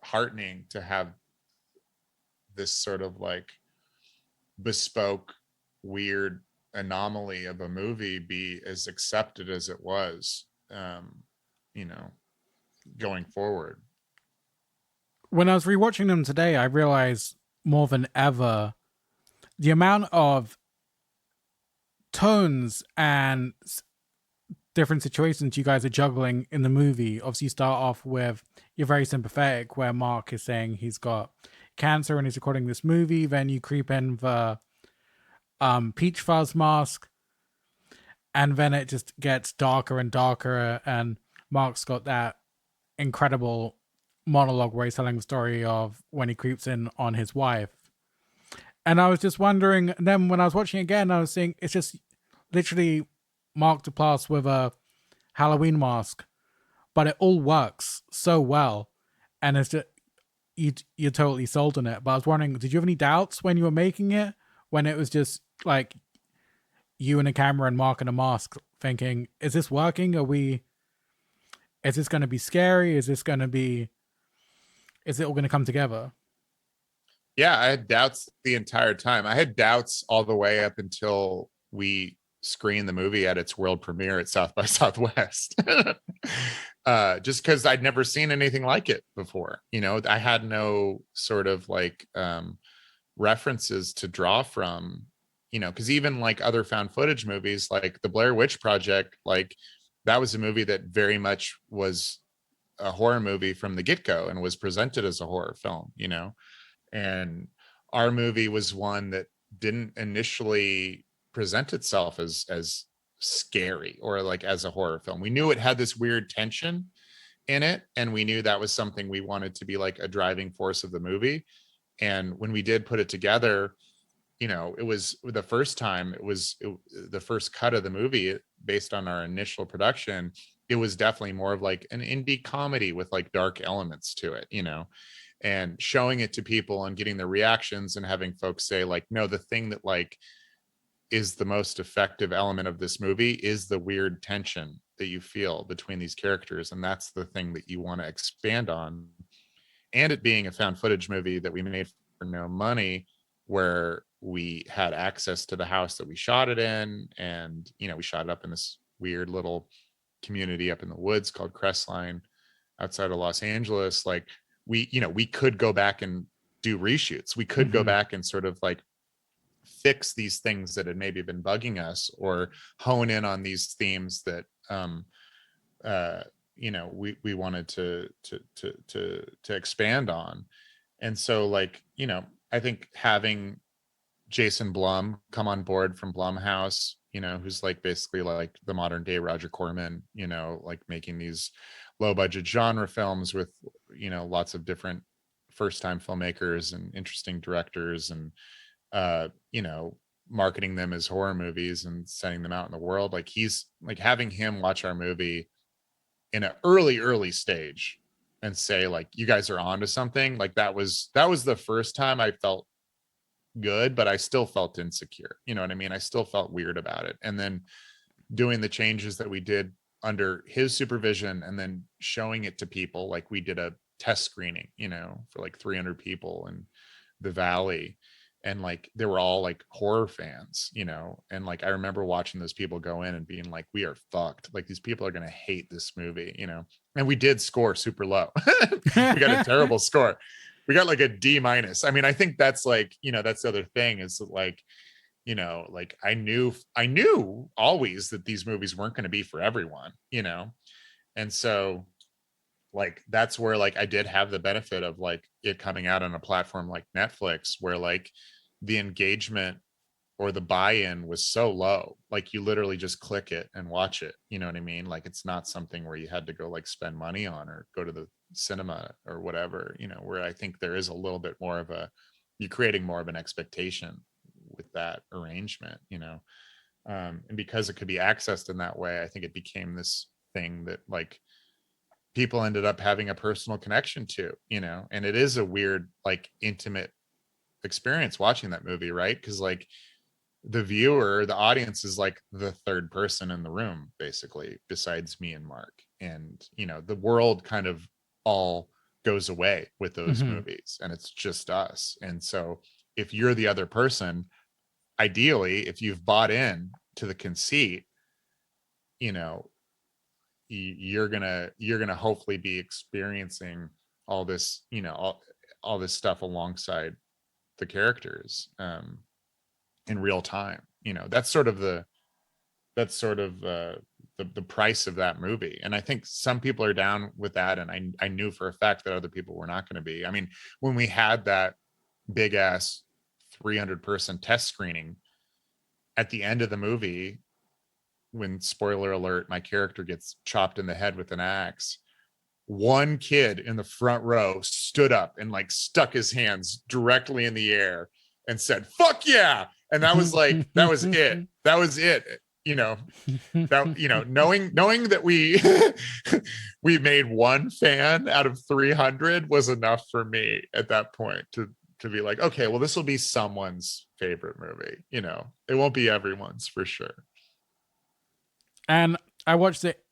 B: heartening to have this sort of like bespoke, weird anomaly of a movie be as accepted as it was, going forward.
A: When I was rewatching them today, I realized more than ever the amount of tones and different situations you guys are juggling in the movie. Obviously, you start off with you're very sympathetic, where Mark is saying he's got cancer and he's recording this movie. Then you creep in the Peach Fuzz mask, and then it just gets darker and darker. And Mark's got that incredible monologue where he's telling the story of when he creeps in on his wife. And I was just wondering, then when I was watching again, I was seeing it's just literally Mark Duplass with a Halloween mask, but it all works so well, and it's just you're totally sold on it. But I was wondering, did you have any doubts when you were making it, when it was just like you and a camera and Mark and a mask, thinking, is this working? Is this going to be scary? Is it all going to come together?
B: Yeah, I had doubts the entire time. I had doubts all the way up until we screened the movie at its world premiere at South by Southwest. Just because I'd never seen anything like it before. I had no sort of like references to draw from, because even like other found footage movies, like the Blair Witch Project, like that was a movie that very much was a horror movie from the get-go and was presented as a horror film, and our movie was one that didn't initially present itself as scary or like as a horror film. We knew it had this weird tension in it, and we knew that was something we wanted to be like a driving force of the movie. And when we did put it together, it was the first time, the first cut of the movie based on our initial production. It was definitely more of like an indie comedy with like dark elements to it, and showing it to people and getting the reactions and having folks say like, no, the thing that like is the most effective element of this movie is the weird tension that you feel between these characters. And that's the thing that you want to expand on. And it being a found footage movie that we made for no money, where we had access to the house that we shot it in. And, we shot it up in this weird little community up in the woods called Crestline outside of Los Angeles. Like we could go back and do reshoots. We could go back and sort of like fix these things that had maybe been bugging us, or hone in on these themes that we wanted to expand on. And so like, I think having Jason Blum come on board from Blumhouse, who's like basically like the modern day Roger Corman, like making these low budget genre films with, lots of different first time filmmakers and interesting directors, and marketing them as horror movies and sending them out in the world. Like he's like having him watch our movie in an early stage and say like, you guys are onto something. Like that was the first time I felt good, but I still felt insecure. You know what I mean? I still felt weird about it. And then doing the changes that we did under his supervision, and then showing it to people, like we did a test screening, for like 300 people in the Valley. And like, they were all like horror fans, and like, I remember watching those people go in and being like, we are fucked. Like these people are going to hate this movie, and we did score super low. We got a terrible score. We got like a D-. I mean, I think that's like, that's the other thing is like, like I knew always that these movies weren't going to be for everyone, and so like that's where like I did have the benefit of like it coming out on a platform like Netflix, where like the engagement or the buy-in was so low. Like you literally just click it and watch it, you know what I mean? Like it's not something where you had to go like spend money on or go to the cinema or whatever, where I think there is a little bit more of you're creating more of an expectation with that arrangement, and because it could be accessed in that way, I think it became this thing that like people ended up having a personal connection to, and it is a weird, like intimate experience watching that movie, right? Because like the viewer, the audience is like the third person in the room, basically, besides me and Mark. And, the world kind of all goes away with those movies, and it's just us. And so if you're the other person, ideally, if you've bought in to the conceit, you're gonna hopefully be experiencing all this, all this stuff alongside the characters in real time. That's sort of the the price of that movie. And I think some people are down with that, and I knew for a fact that other people were not going to be. I mean, when we had that big ass 300-person test screening at the end of the movie, when, spoiler alert, my character gets chopped in the head with an axe, one kid in the front row stood up and like stuck his hands directly in the air and said, "Fuck yeah." And that was like, that was it. That was it. You know, that, you know, knowing that we we made one fan out of 300 was enough for me at that point to be like, okay, well, this will be someone's favorite movie. You know, it won't be everyone's for sure.
A: And I watched it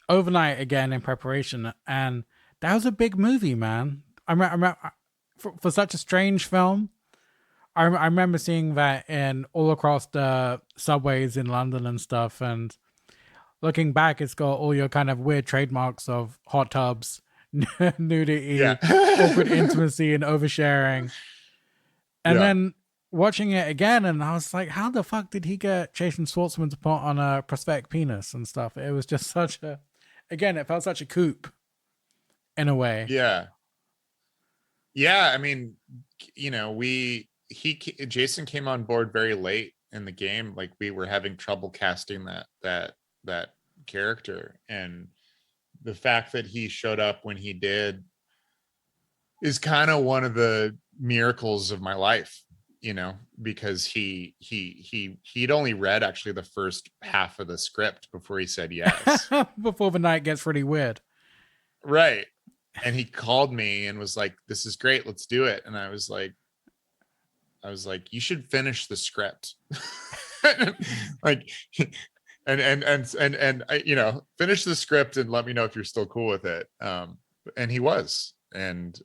A: overnight again in preparation, and that was a big movie, man. I remember for such a strange film. I remember seeing that in all across the subways in London and stuff, and looking back, it's got all your kind of weird trademarks of hot tubs, nudity,
B: Yeah.
A: awkward intimacy, and oversharing. And then watching it again, and I was like, how the fuck did he get Jason Schwartzman to put on a prosthetic penis and stuff? It was just such a, again, it felt such a coup in a way.
B: Yeah. Yeah. I mean, you know, Jason came on board very late in the game. Like, we were having trouble casting that character, and the fact that he showed up when he did is kind of one of the miracles of my life, you know, because he'd only read actually the first half of the script before he said yes.
A: Before the night gets really weird.
B: Right. And he called me and was like, "This is great, let's do it." And I was like, "You should finish the script." Like, and you know, finish the script and let me know if you're still cool with it. And he was. And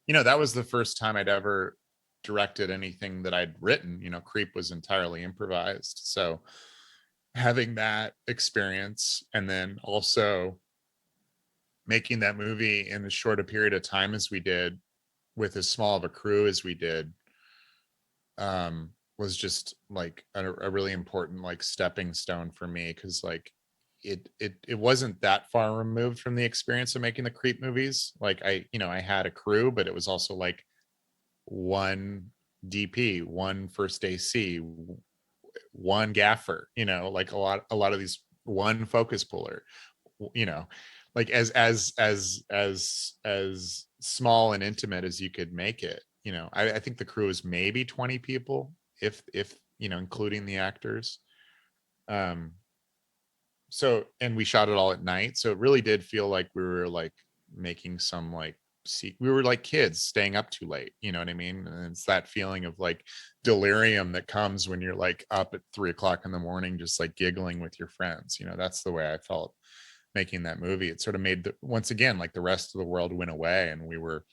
B: you know, that was the first time I'd ever directed anything that I'd written. You know, Creep was entirely improvised. So having that experience, and then also making that movie in as short a period of time as we did, with as small of a crew as we did, was just like a really important like stepping stone for me, because like it wasn't that far removed from the experience of making the Creep movies. Like, I had a crew, but it was also like one DP, one first AC, one gaffer, you know, like a lot of these, one focus puller, you know, like as small and intimate as you could make it. You know, I think the crew is maybe 20 people, if you know, including the actors. So, and we shot it all at night, so it really did feel like we were like making some like, we were like kids staying up too late, you know what I mean? And it's that feeling of like delirium that comes when you're like up at 3 o'clock in the morning just like giggling with your friends. You know, that's the way I felt making that movie. It sort of made once again, like the rest of the world went away, and we were,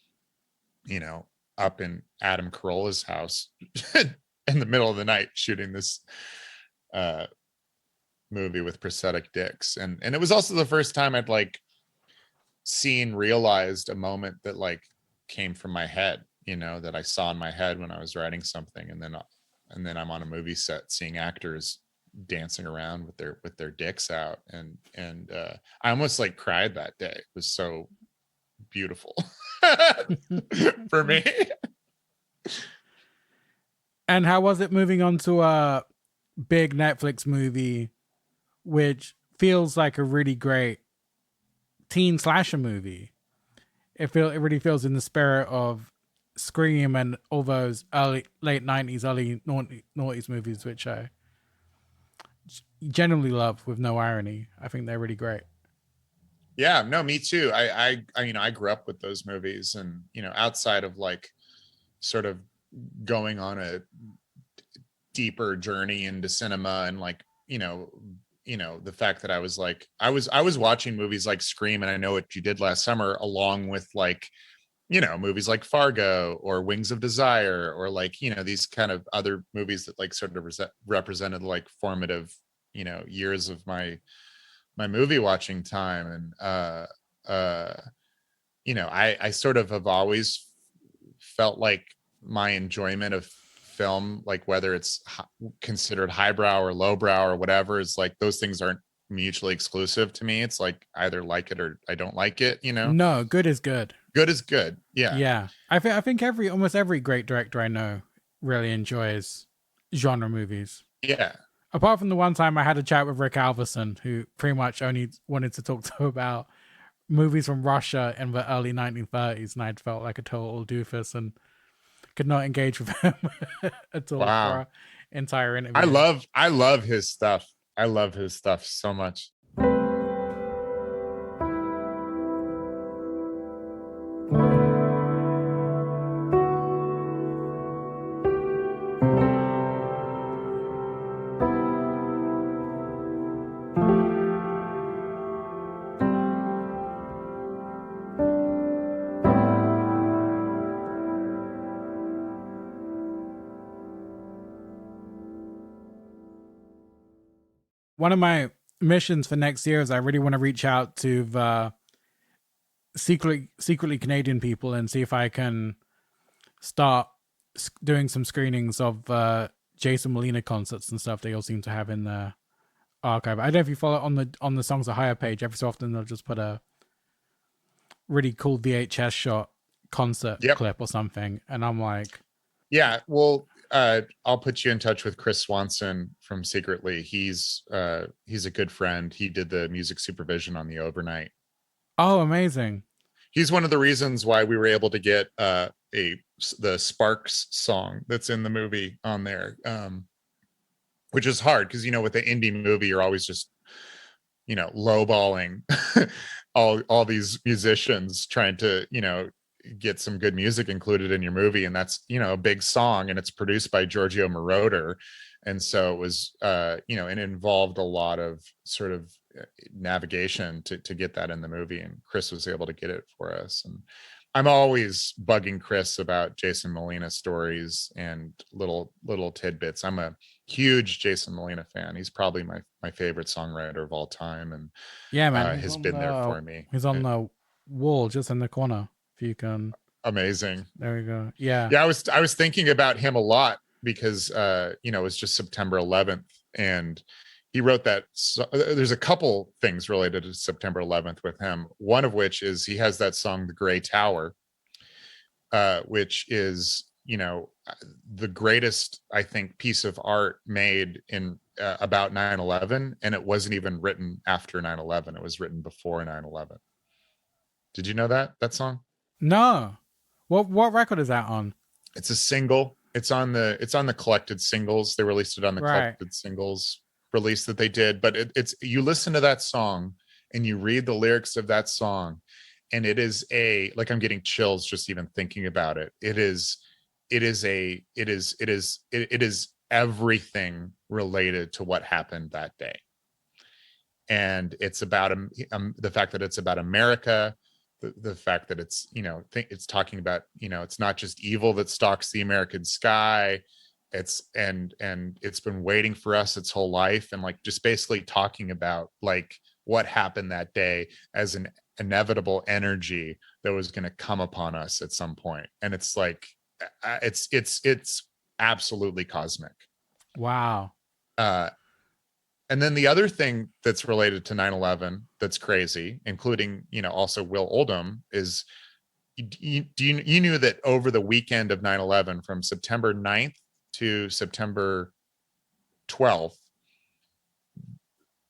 B: you know, up in Adam Carolla's house in the middle of the night shooting this movie with prosthetic dicks. And it was also the first time I'd like realized a moment that like came from my head, you know, that I saw in my head when I was writing something, and then I'm on a movie set seeing actors dancing around with their dicks out, and I almost like cried that day. It was so beautiful for me.
A: And how was it moving on to a big Netflix movie, which feels like a really great teen slasher movie? It really feels in the spirit of Scream and all those late 90s, early noughties movies, which I generally love with no irony. I think they're really great.
B: Yeah, no, me too. I you know, I grew up with those movies, and you know, outside of like sort of going on a deeper journey into cinema, and like, you know, the fact that I was like, I was watching movies like Scream and I Know What You Did Last Summer, along with like, you know, movies like Fargo or Wings of Desire, or like, you know, these kind of other movies that like sort of represented like formative, you know, years of my movie watching time. And you know, I sort of have always felt like my enjoyment of film, like whether it's considered highbrow or lowbrow or whatever, is like those things aren't mutually exclusive to me. It's like either like it or I don't like it, you know?
A: No, good is good.
B: Good is good. Yeah.
A: Yeah. I think almost every great director I know really enjoys genre movies.
B: Yeah.
A: Apart from the one time I had a chat with Rick Alverson, who pretty much only wanted to talk to about movies from Russia in the early 1930s, and I'd felt like a total doofus and could not engage with him at all for
B: Wow.
A: our entire interview.
B: I love his stuff. I love his stuff so much.
A: One of my missions for next year is I really want to reach out to the secretly Canadian people and see if I can start doing some screenings of Jason Molina concerts and stuff they all seem to have in the archive. I don't know if you follow on the Songs of Higher page. Every so often they'll just put a really cool VHS shot concert clip or something, and I'm like,
B: yeah, well, I'll put you in touch with Chris Swanson from Secretly. He's a good friend. He did the music supervision on the overnight.
A: oh, amazing.
B: He's one of the reasons why we were able to get the Sparks song that's in the movie on there, which is hard because, you know, with the indie movie, you're always just, you know, lowballing all these musicians trying to, you know, get some good music included in your movie, and that's, you know, a big song, and it's produced by Giorgio Moroder, and so it was you know, it involved a lot of sort of navigation to get that in the movie, and Chris was able to get it for us. And I'm always bugging Chris about Jason Molina stories and little tidbits. I'm a huge Jason Molina fan. He's probably my favorite songwriter of all time, and
A: yeah, man,
B: has been there for me.
A: He's on the wall just in the corner. If you can,
B: amazing.
A: There we go. Yeah,
B: yeah. I was thinking about him a lot because you know, it was just September 11th, and he wrote that. There's a couple things related to September 11th with him. One of which is he has that song, "The Gray Tower," which is, you know, the greatest, I think, piece of art made in about 9/11, and it wasn't even written after 9/11. It was written before 9/11. Did you know that song?
A: No. What record is that on?
B: It's a single. It's on the collected singles. They released it on the collected singles release that they did. But it's, you listen to that song and you read the lyrics of that song, and it is like, I'm getting chills just even thinking about it. It is everything related to what happened that day. And it's about the fact that it's about America, the fact that it's, you know, it's talking about, you know, it's not just evil that stalks the American sky. It's and it's been waiting for us its whole life, and like just basically talking about like what happened that day as an inevitable energy that was going to come upon us at some point. And it's like it's absolutely cosmic.
A: Wow.
B: And then the other thing that's related to 9/11 that's crazy, including, you know, also Will Oldham, is you knew that over the weekend of 9/11, from September 9th to September 12th,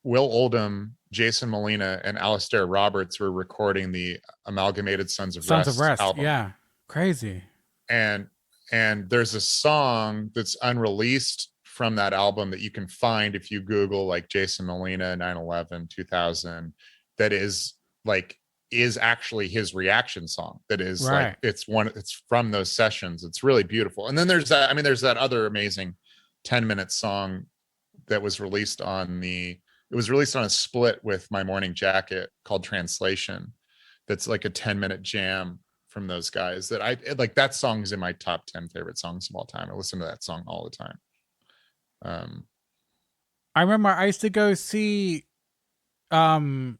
B: Will Oldham, Jason Molina, and Alistair Roberts were recording the Amalgamated Sons of Rest album.
A: Yeah, crazy.
B: And there's a song that's unreleased from that album that you can find if you Google like Jason Molina 9/11 2000, that is actually his reaction song. That is like, it's from those sessions. It's really beautiful. And then there's that other amazing 10-minute song that was released on a split with My Morning Jacket called Translation. That's like a 10-minute jam from those guys that I like. That song's in my top 10 favorite songs of all time. I listen to that song all the time.
A: I remember I used to go see Jason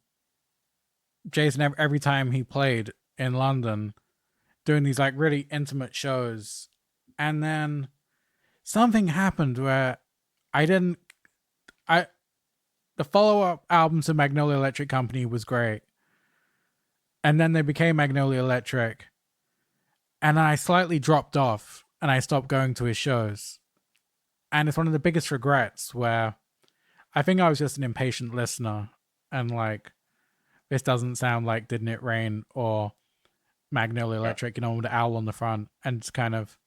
A: every time he played in London, doing these like really intimate shows, and then something happened where I the follow-up album to Magnolia Electric Company was great. And then they became Magnolia Electric. And I slightly dropped off and I stopped going to his shows. And it's one of the biggest regrets where I think I was just an impatient listener and like, this doesn't sound like Didn't It Rain or Magnolia Electric, you know, with the owl on the front, and just kind of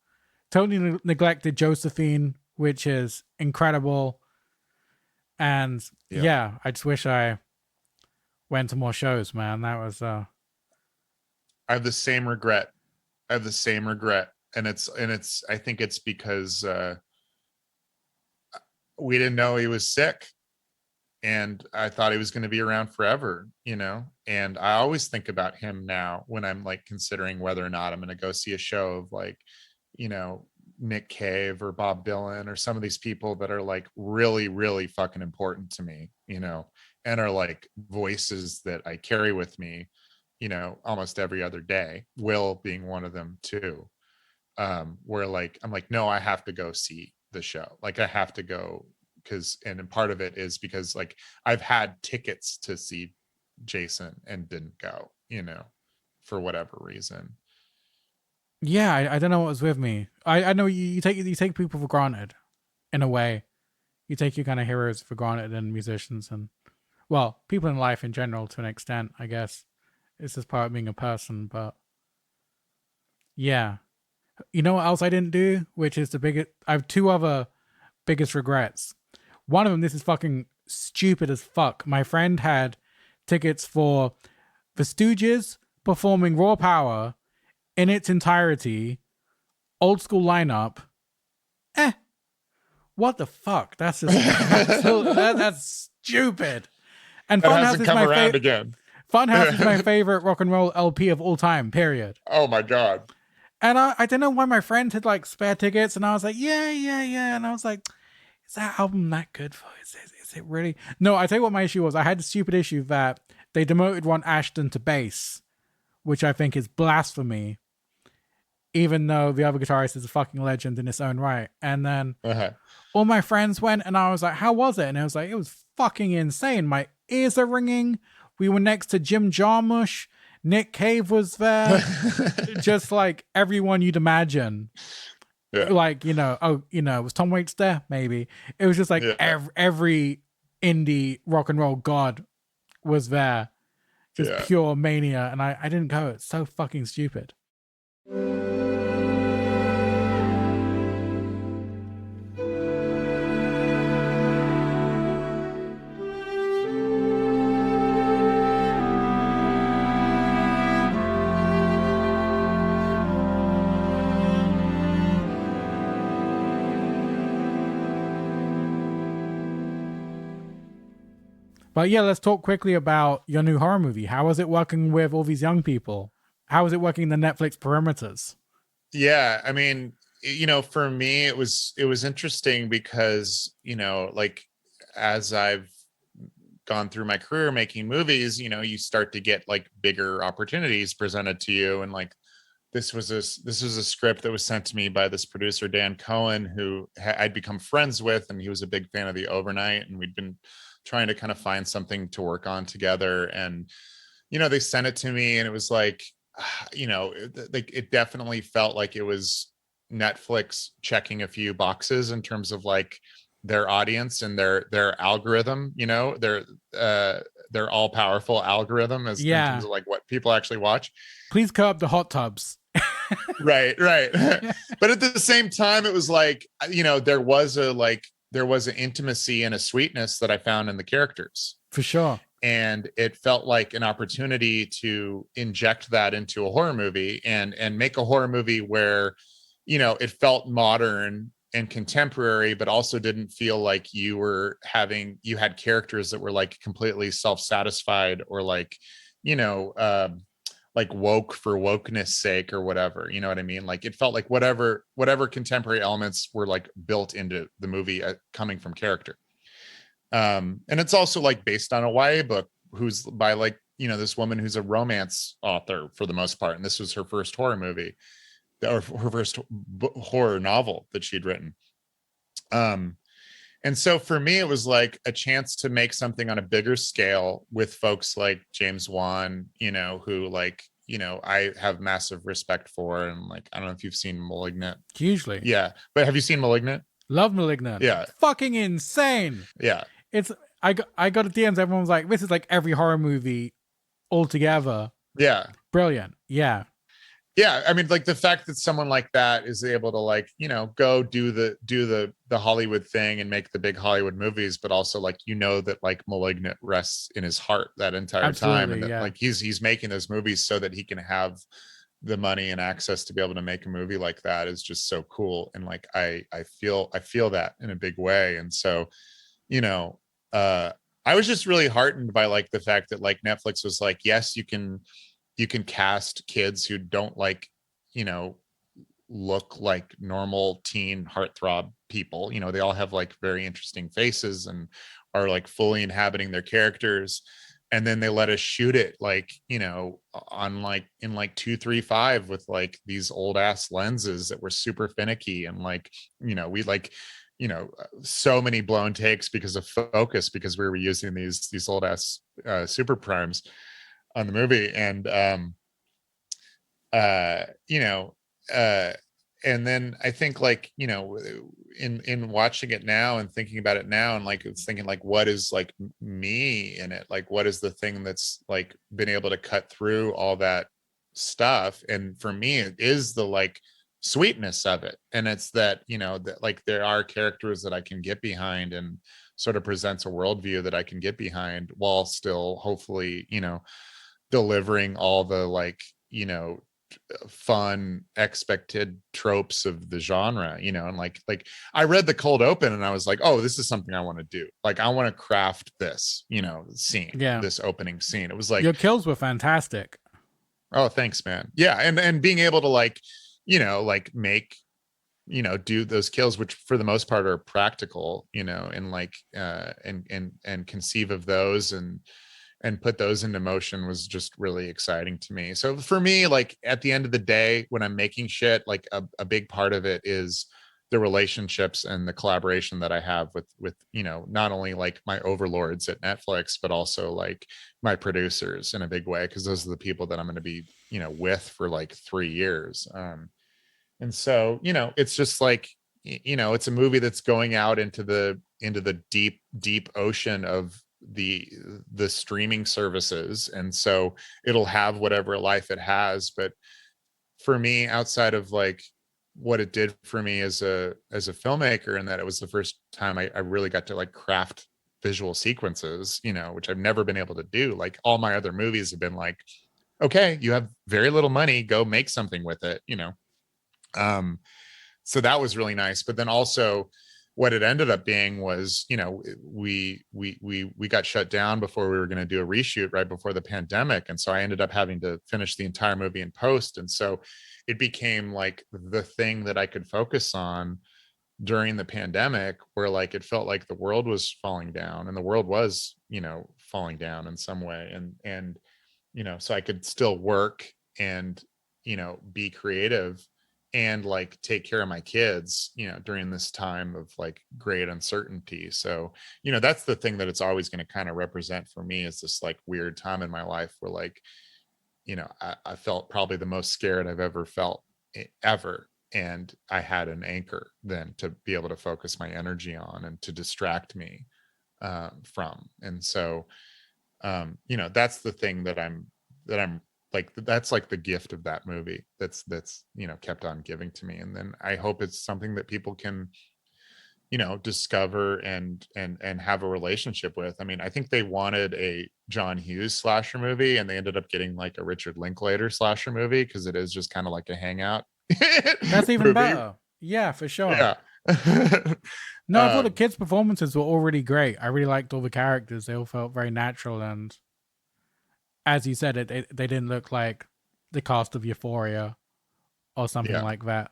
A: totally neglected Josephine, which is incredible. And yeah, I just wish I went to more shows, man. That was
B: I have the same regret. And it's I think it's because we didn't know he was sick, and I thought he was going to be around forever, you know. And I always think about him now when I'm like considering whether or not I'm going to go see a show of like, you know, Nick Cave or Bob Dylan or some of these people that are like really, really fucking important to me, you know, and are like voices that I carry with me, you know, almost every other day. Will being one of them too. Where like I'm like, no, I have to go see the show. Like I have to go because, and part of it is because like I've had tickets to see Jason and didn't go, you know, for whatever reason.
A: yeah, I don't know what was with me. I know you take people for granted in a way. You take your kind of heroes for granted and musicians and, well, people in life in general to an extent, I guess. It's just part of being a person, but yeah. You know what else I didn't do? Which is the biggest, I have two other biggest regrets. One of them, this is fucking stupid as fuck. My friend had tickets for the Stooges performing Raw Power in its entirety, old school lineup. What the fuck? That's just that's stupid. And
B: Funhouse is my favorite again.
A: Funhouse is my favorite rock and roll LP of all time. Period.
B: Oh my god.
A: And I don't know why my friend had like spare tickets, and I was like, yeah. And I was like, is that album that good for? Is it really? No, I tell you what my issue was. I had the stupid issue that they demoted Ron Ashton to bass, which I think is blasphemy. Even though the other guitarist is a fucking legend in its own right. And then all my friends went, and I was like, how was it? And it was like, it was fucking insane. My ears are ringing. We were next to Jim Jarmusch. Nick Cave was there. Just like everyone you'd imagine. Yeah. Like, you know, was Tom Waits there? Maybe. It was just like every indie rock and roll god was there. Just pure mania. And I didn't go. It's so fucking stupid. But yeah, let's talk quickly about your new horror movie. How is it working with all these young people? How is it working in the Netflix perimeters?
B: Yeah, I mean, you know, for me, it was interesting because, you know, like as I've gone through my career making movies, you know, you start to get like bigger opportunities presented to you. And like, this was a script that was sent to me by this producer, Dan Cohen, who I'd become friends with, and he was a big fan of The Overnight, and we'd been trying to kind of find something to work on together. And, you know, they sent it to me, and it was like, you know, like it definitely felt like it was Netflix checking a few boxes in terms of like their audience and their algorithm, you know, their all powerful algorithm as in terms of like what people actually watch.
A: Please cut up the hot tubs.
B: Right. But at the same time, it was like, you know, there was an intimacy and a sweetness that I found in the characters.
A: For sure.
B: And it felt like an opportunity to inject that into a horror movie and make a horror movie where, you know, it felt modern and contemporary, but also didn't feel like you had characters that were like completely self-satisfied or like, you know, like woke for wokeness sake or whatever, you know what I mean? Like it felt like whatever contemporary elements were like built into the movie coming from character. And it's also like based on a YA book who's by like, you know, this woman who's a romance author for the most part. And this was her first horror movie or her first horror novel that she'd written. And And so for me, it was like a chance to make something on a bigger scale with folks like James Wan, who like, I have massive respect for. And like, I don't know if you've seen Malignant.
A: Hugely.
B: Yeah. But have you seen Malignant?
A: Love Malignant.
B: Yeah.
A: Fucking insane.
B: Yeah.
A: It's I got a DMs. Everyone was like, "This is like every horror movie altogether."
B: Yeah.
A: Brilliant. Yeah.
B: Yeah, I mean, like the fact that someone like that is able to like, go do the Hollywood thing and make the big Hollywood movies, but also like, that like Malignant rests in his heart that entire time, and that like he's making those movies so that he can have the money and access to be able to make a movie like that is just so cool. And like I feel that in a big way. And so, I was just really heartened by like the fact that like Netflix was like, yes, you can cast kids who don't like, look like normal teen heartthrob people. They all have like very interesting faces and are like fully inhabiting their characters. And then they let us shoot it like, on like in like 235 with like these old ass lenses that were super finicky. And like, we like, so many blown takes because of focus, because we were using these old ass super primes on the movie. And and then I think like, in watching it now and thinking about it now, and like it's thinking like, what is like me in it, like what is the thing that's like been able to cut through all that stuff. And for me, it is the like sweetness of it. And it's that, that like there are characters that I can get behind, and sort of presents a worldview that I can get behind, while still hopefully, delivering all the like, fun expected tropes of the genre, and like I read the cold open and I was like, oh, this is something I want to do. Like I want to craft this, scene, this opening scene. It was like,
A: your kills were fantastic.
B: Oh, thanks, man. Yeah. And being able to like, like make, do those kills, which for the most part are practical, and like and conceive of those and put those into motion was just really exciting to me. So for me, like at the end of the day, when I'm making shit, like a big part of it is the relationships and the collaboration that I have with, not only like my overlords at Netflix, but also like my producers in a big way. Cause those are the people that I'm going to be, with for like 3 years. And so, it's just like, it's a movie that's going out into the deep, deep ocean of the streaming services. And so it'll have whatever life it has. But for me, outside of like what it did for me as a filmmaker, and that it was the first time I really got to like craft visual sequences, which I've never been able to do. Like all my other movies have been like, okay, you have very little money, go make something with it, so that was really nice. But then also what it ended up being was, we got shut down before we were going to do a reshoot right before the pandemic. And so I ended up having to finish the entire movie in post. And so it became like the thing that I could focus on during the pandemic, where like it felt like the world was falling down, and the world was, falling down in some way. And so I could still work and, be creative and like take care of my kids, during this time of like great uncertainty. So, that's the thing that it's always going to kind of represent for me, is this like weird time in my life where like, I felt probably the most scared I've ever felt ever. And I had an anchor then to be able to focus my energy on and to distract me from. And so, that's the thing that I'm like, that's like the gift of that movie that's kept on giving to me. And then I hope it's something that people can, discover and have a relationship with. I mean, I think they wanted a John Hughes slasher movie, and they ended up getting like a Richard Linklater slasher movie, because it is just kind of like a hangout.
A: That's even better. Yeah, for sure.
B: Yeah.
A: No, I thought the kids' performances were all really great. I really liked all the characters. They all felt very natural, and as you said, they didn't look like the cast of Euphoria or something like that.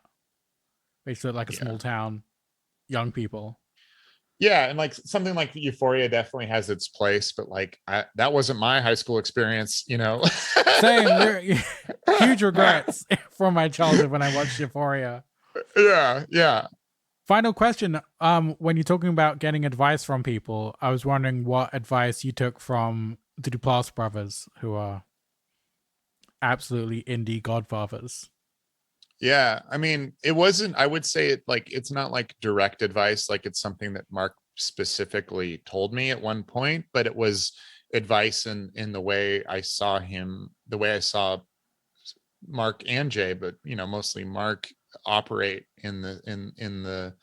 A: They just looked like a small town, young people.
B: Yeah, and like something like Euphoria definitely has its place, but like that wasn't my high school experience,
A: Same. Huge regrets from my childhood when I watched Euphoria.
B: Yeah.
A: Final question. When you're talking about getting advice from people, I was wondering what advice you took from the Duplass brothers, who are absolutely indie godfathers.
B: Yeah, I mean, it wasn't, I would say it like it's not like direct advice, like it's something that Mark specifically told me at one point, but it was advice in the way I saw him, the way I saw Mark and Jay, but you know, mostly Mark operate in the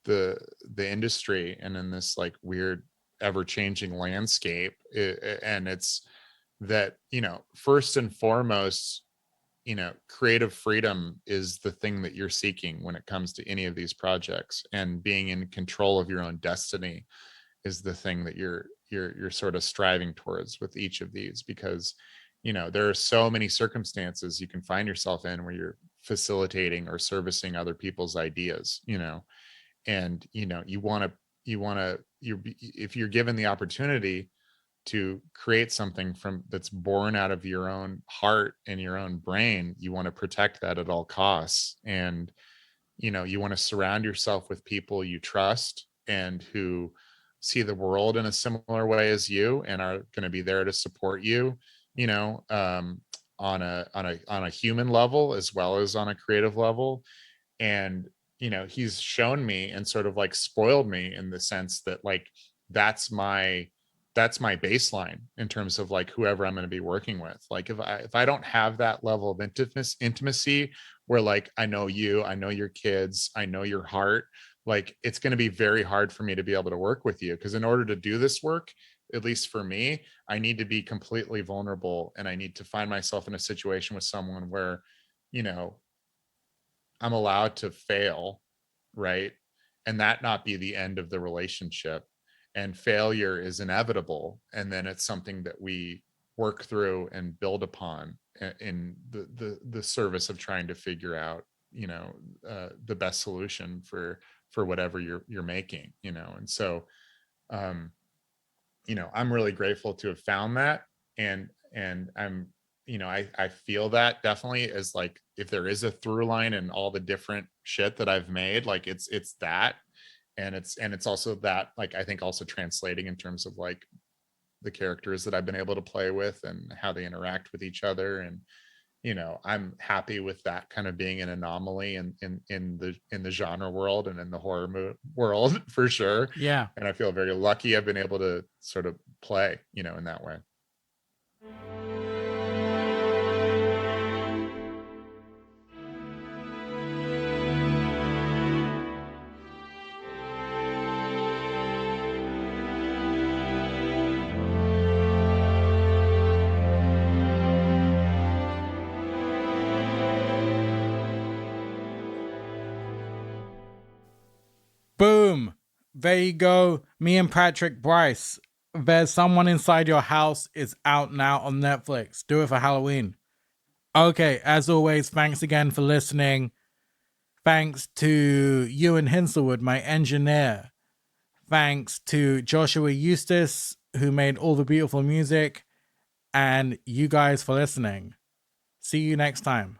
B: the industry and in this like weird ever-changing landscape. And it's that, you know, first and foremost, you know, creative freedom is the thing that you're seeking when it comes to any of these projects, and being in control of your own destiny is the thing that you're sort of striving towards with each of these, because you know there are so many circumstances you can find yourself in where you're facilitating or servicing other people's ideas, you know, and you know you if you're given the opportunity to create something from that's born out of your own heart and your own brain, you want to protect that at all costs. And you know, you want to surround yourself with people you trust and who see the world in a similar way as you and are going to be there to support you, you know, on a human level as well as on a creative level. And you know, he's shown me and sort of like spoiled me in the sense that like that's my that's my baseline in terms of like whoever I'm going to be working with. Like if I don't have that level of intimacy where like I know you, I know your kids, I know your heart, like it's going to be very hard for me to be able to work with you, because in order to do this work, at least for me, I need to be completely vulnerable and I need to find myself in a situation with someone where, you know, I'm allowed to fail, right? And that not be the end of the relationship. And failure is inevitable. And then it's something that we work through and build upon in the service of trying to figure out, you know, the best solution for whatever you're making, you know. And so um you know, I'm really grateful to have found that. And I'm, you know, I feel that definitely as like if there is a through line in all the different shit that I've made, like it's that. And it's also that, like I think also translating in terms of like the characters that I've been able to play with and how they interact with each other. And you know, I'm happy with that kind of being an anomaly in the genre world and in the world for sure.
A: Yeah.
B: And I feel very lucky I've been able to sort of play, you know, in that way.
A: Boom. There you go. Me and Patrick Brice. There's Someone Inside Your House is out now on Netflix. Do it for Halloween. Okay, as always, thanks again for listening. Thanks to Ewan Hinselwood, my engineer. Thanks to Joshua Eustace, who made all the beautiful music. And you guys for listening. See you next time.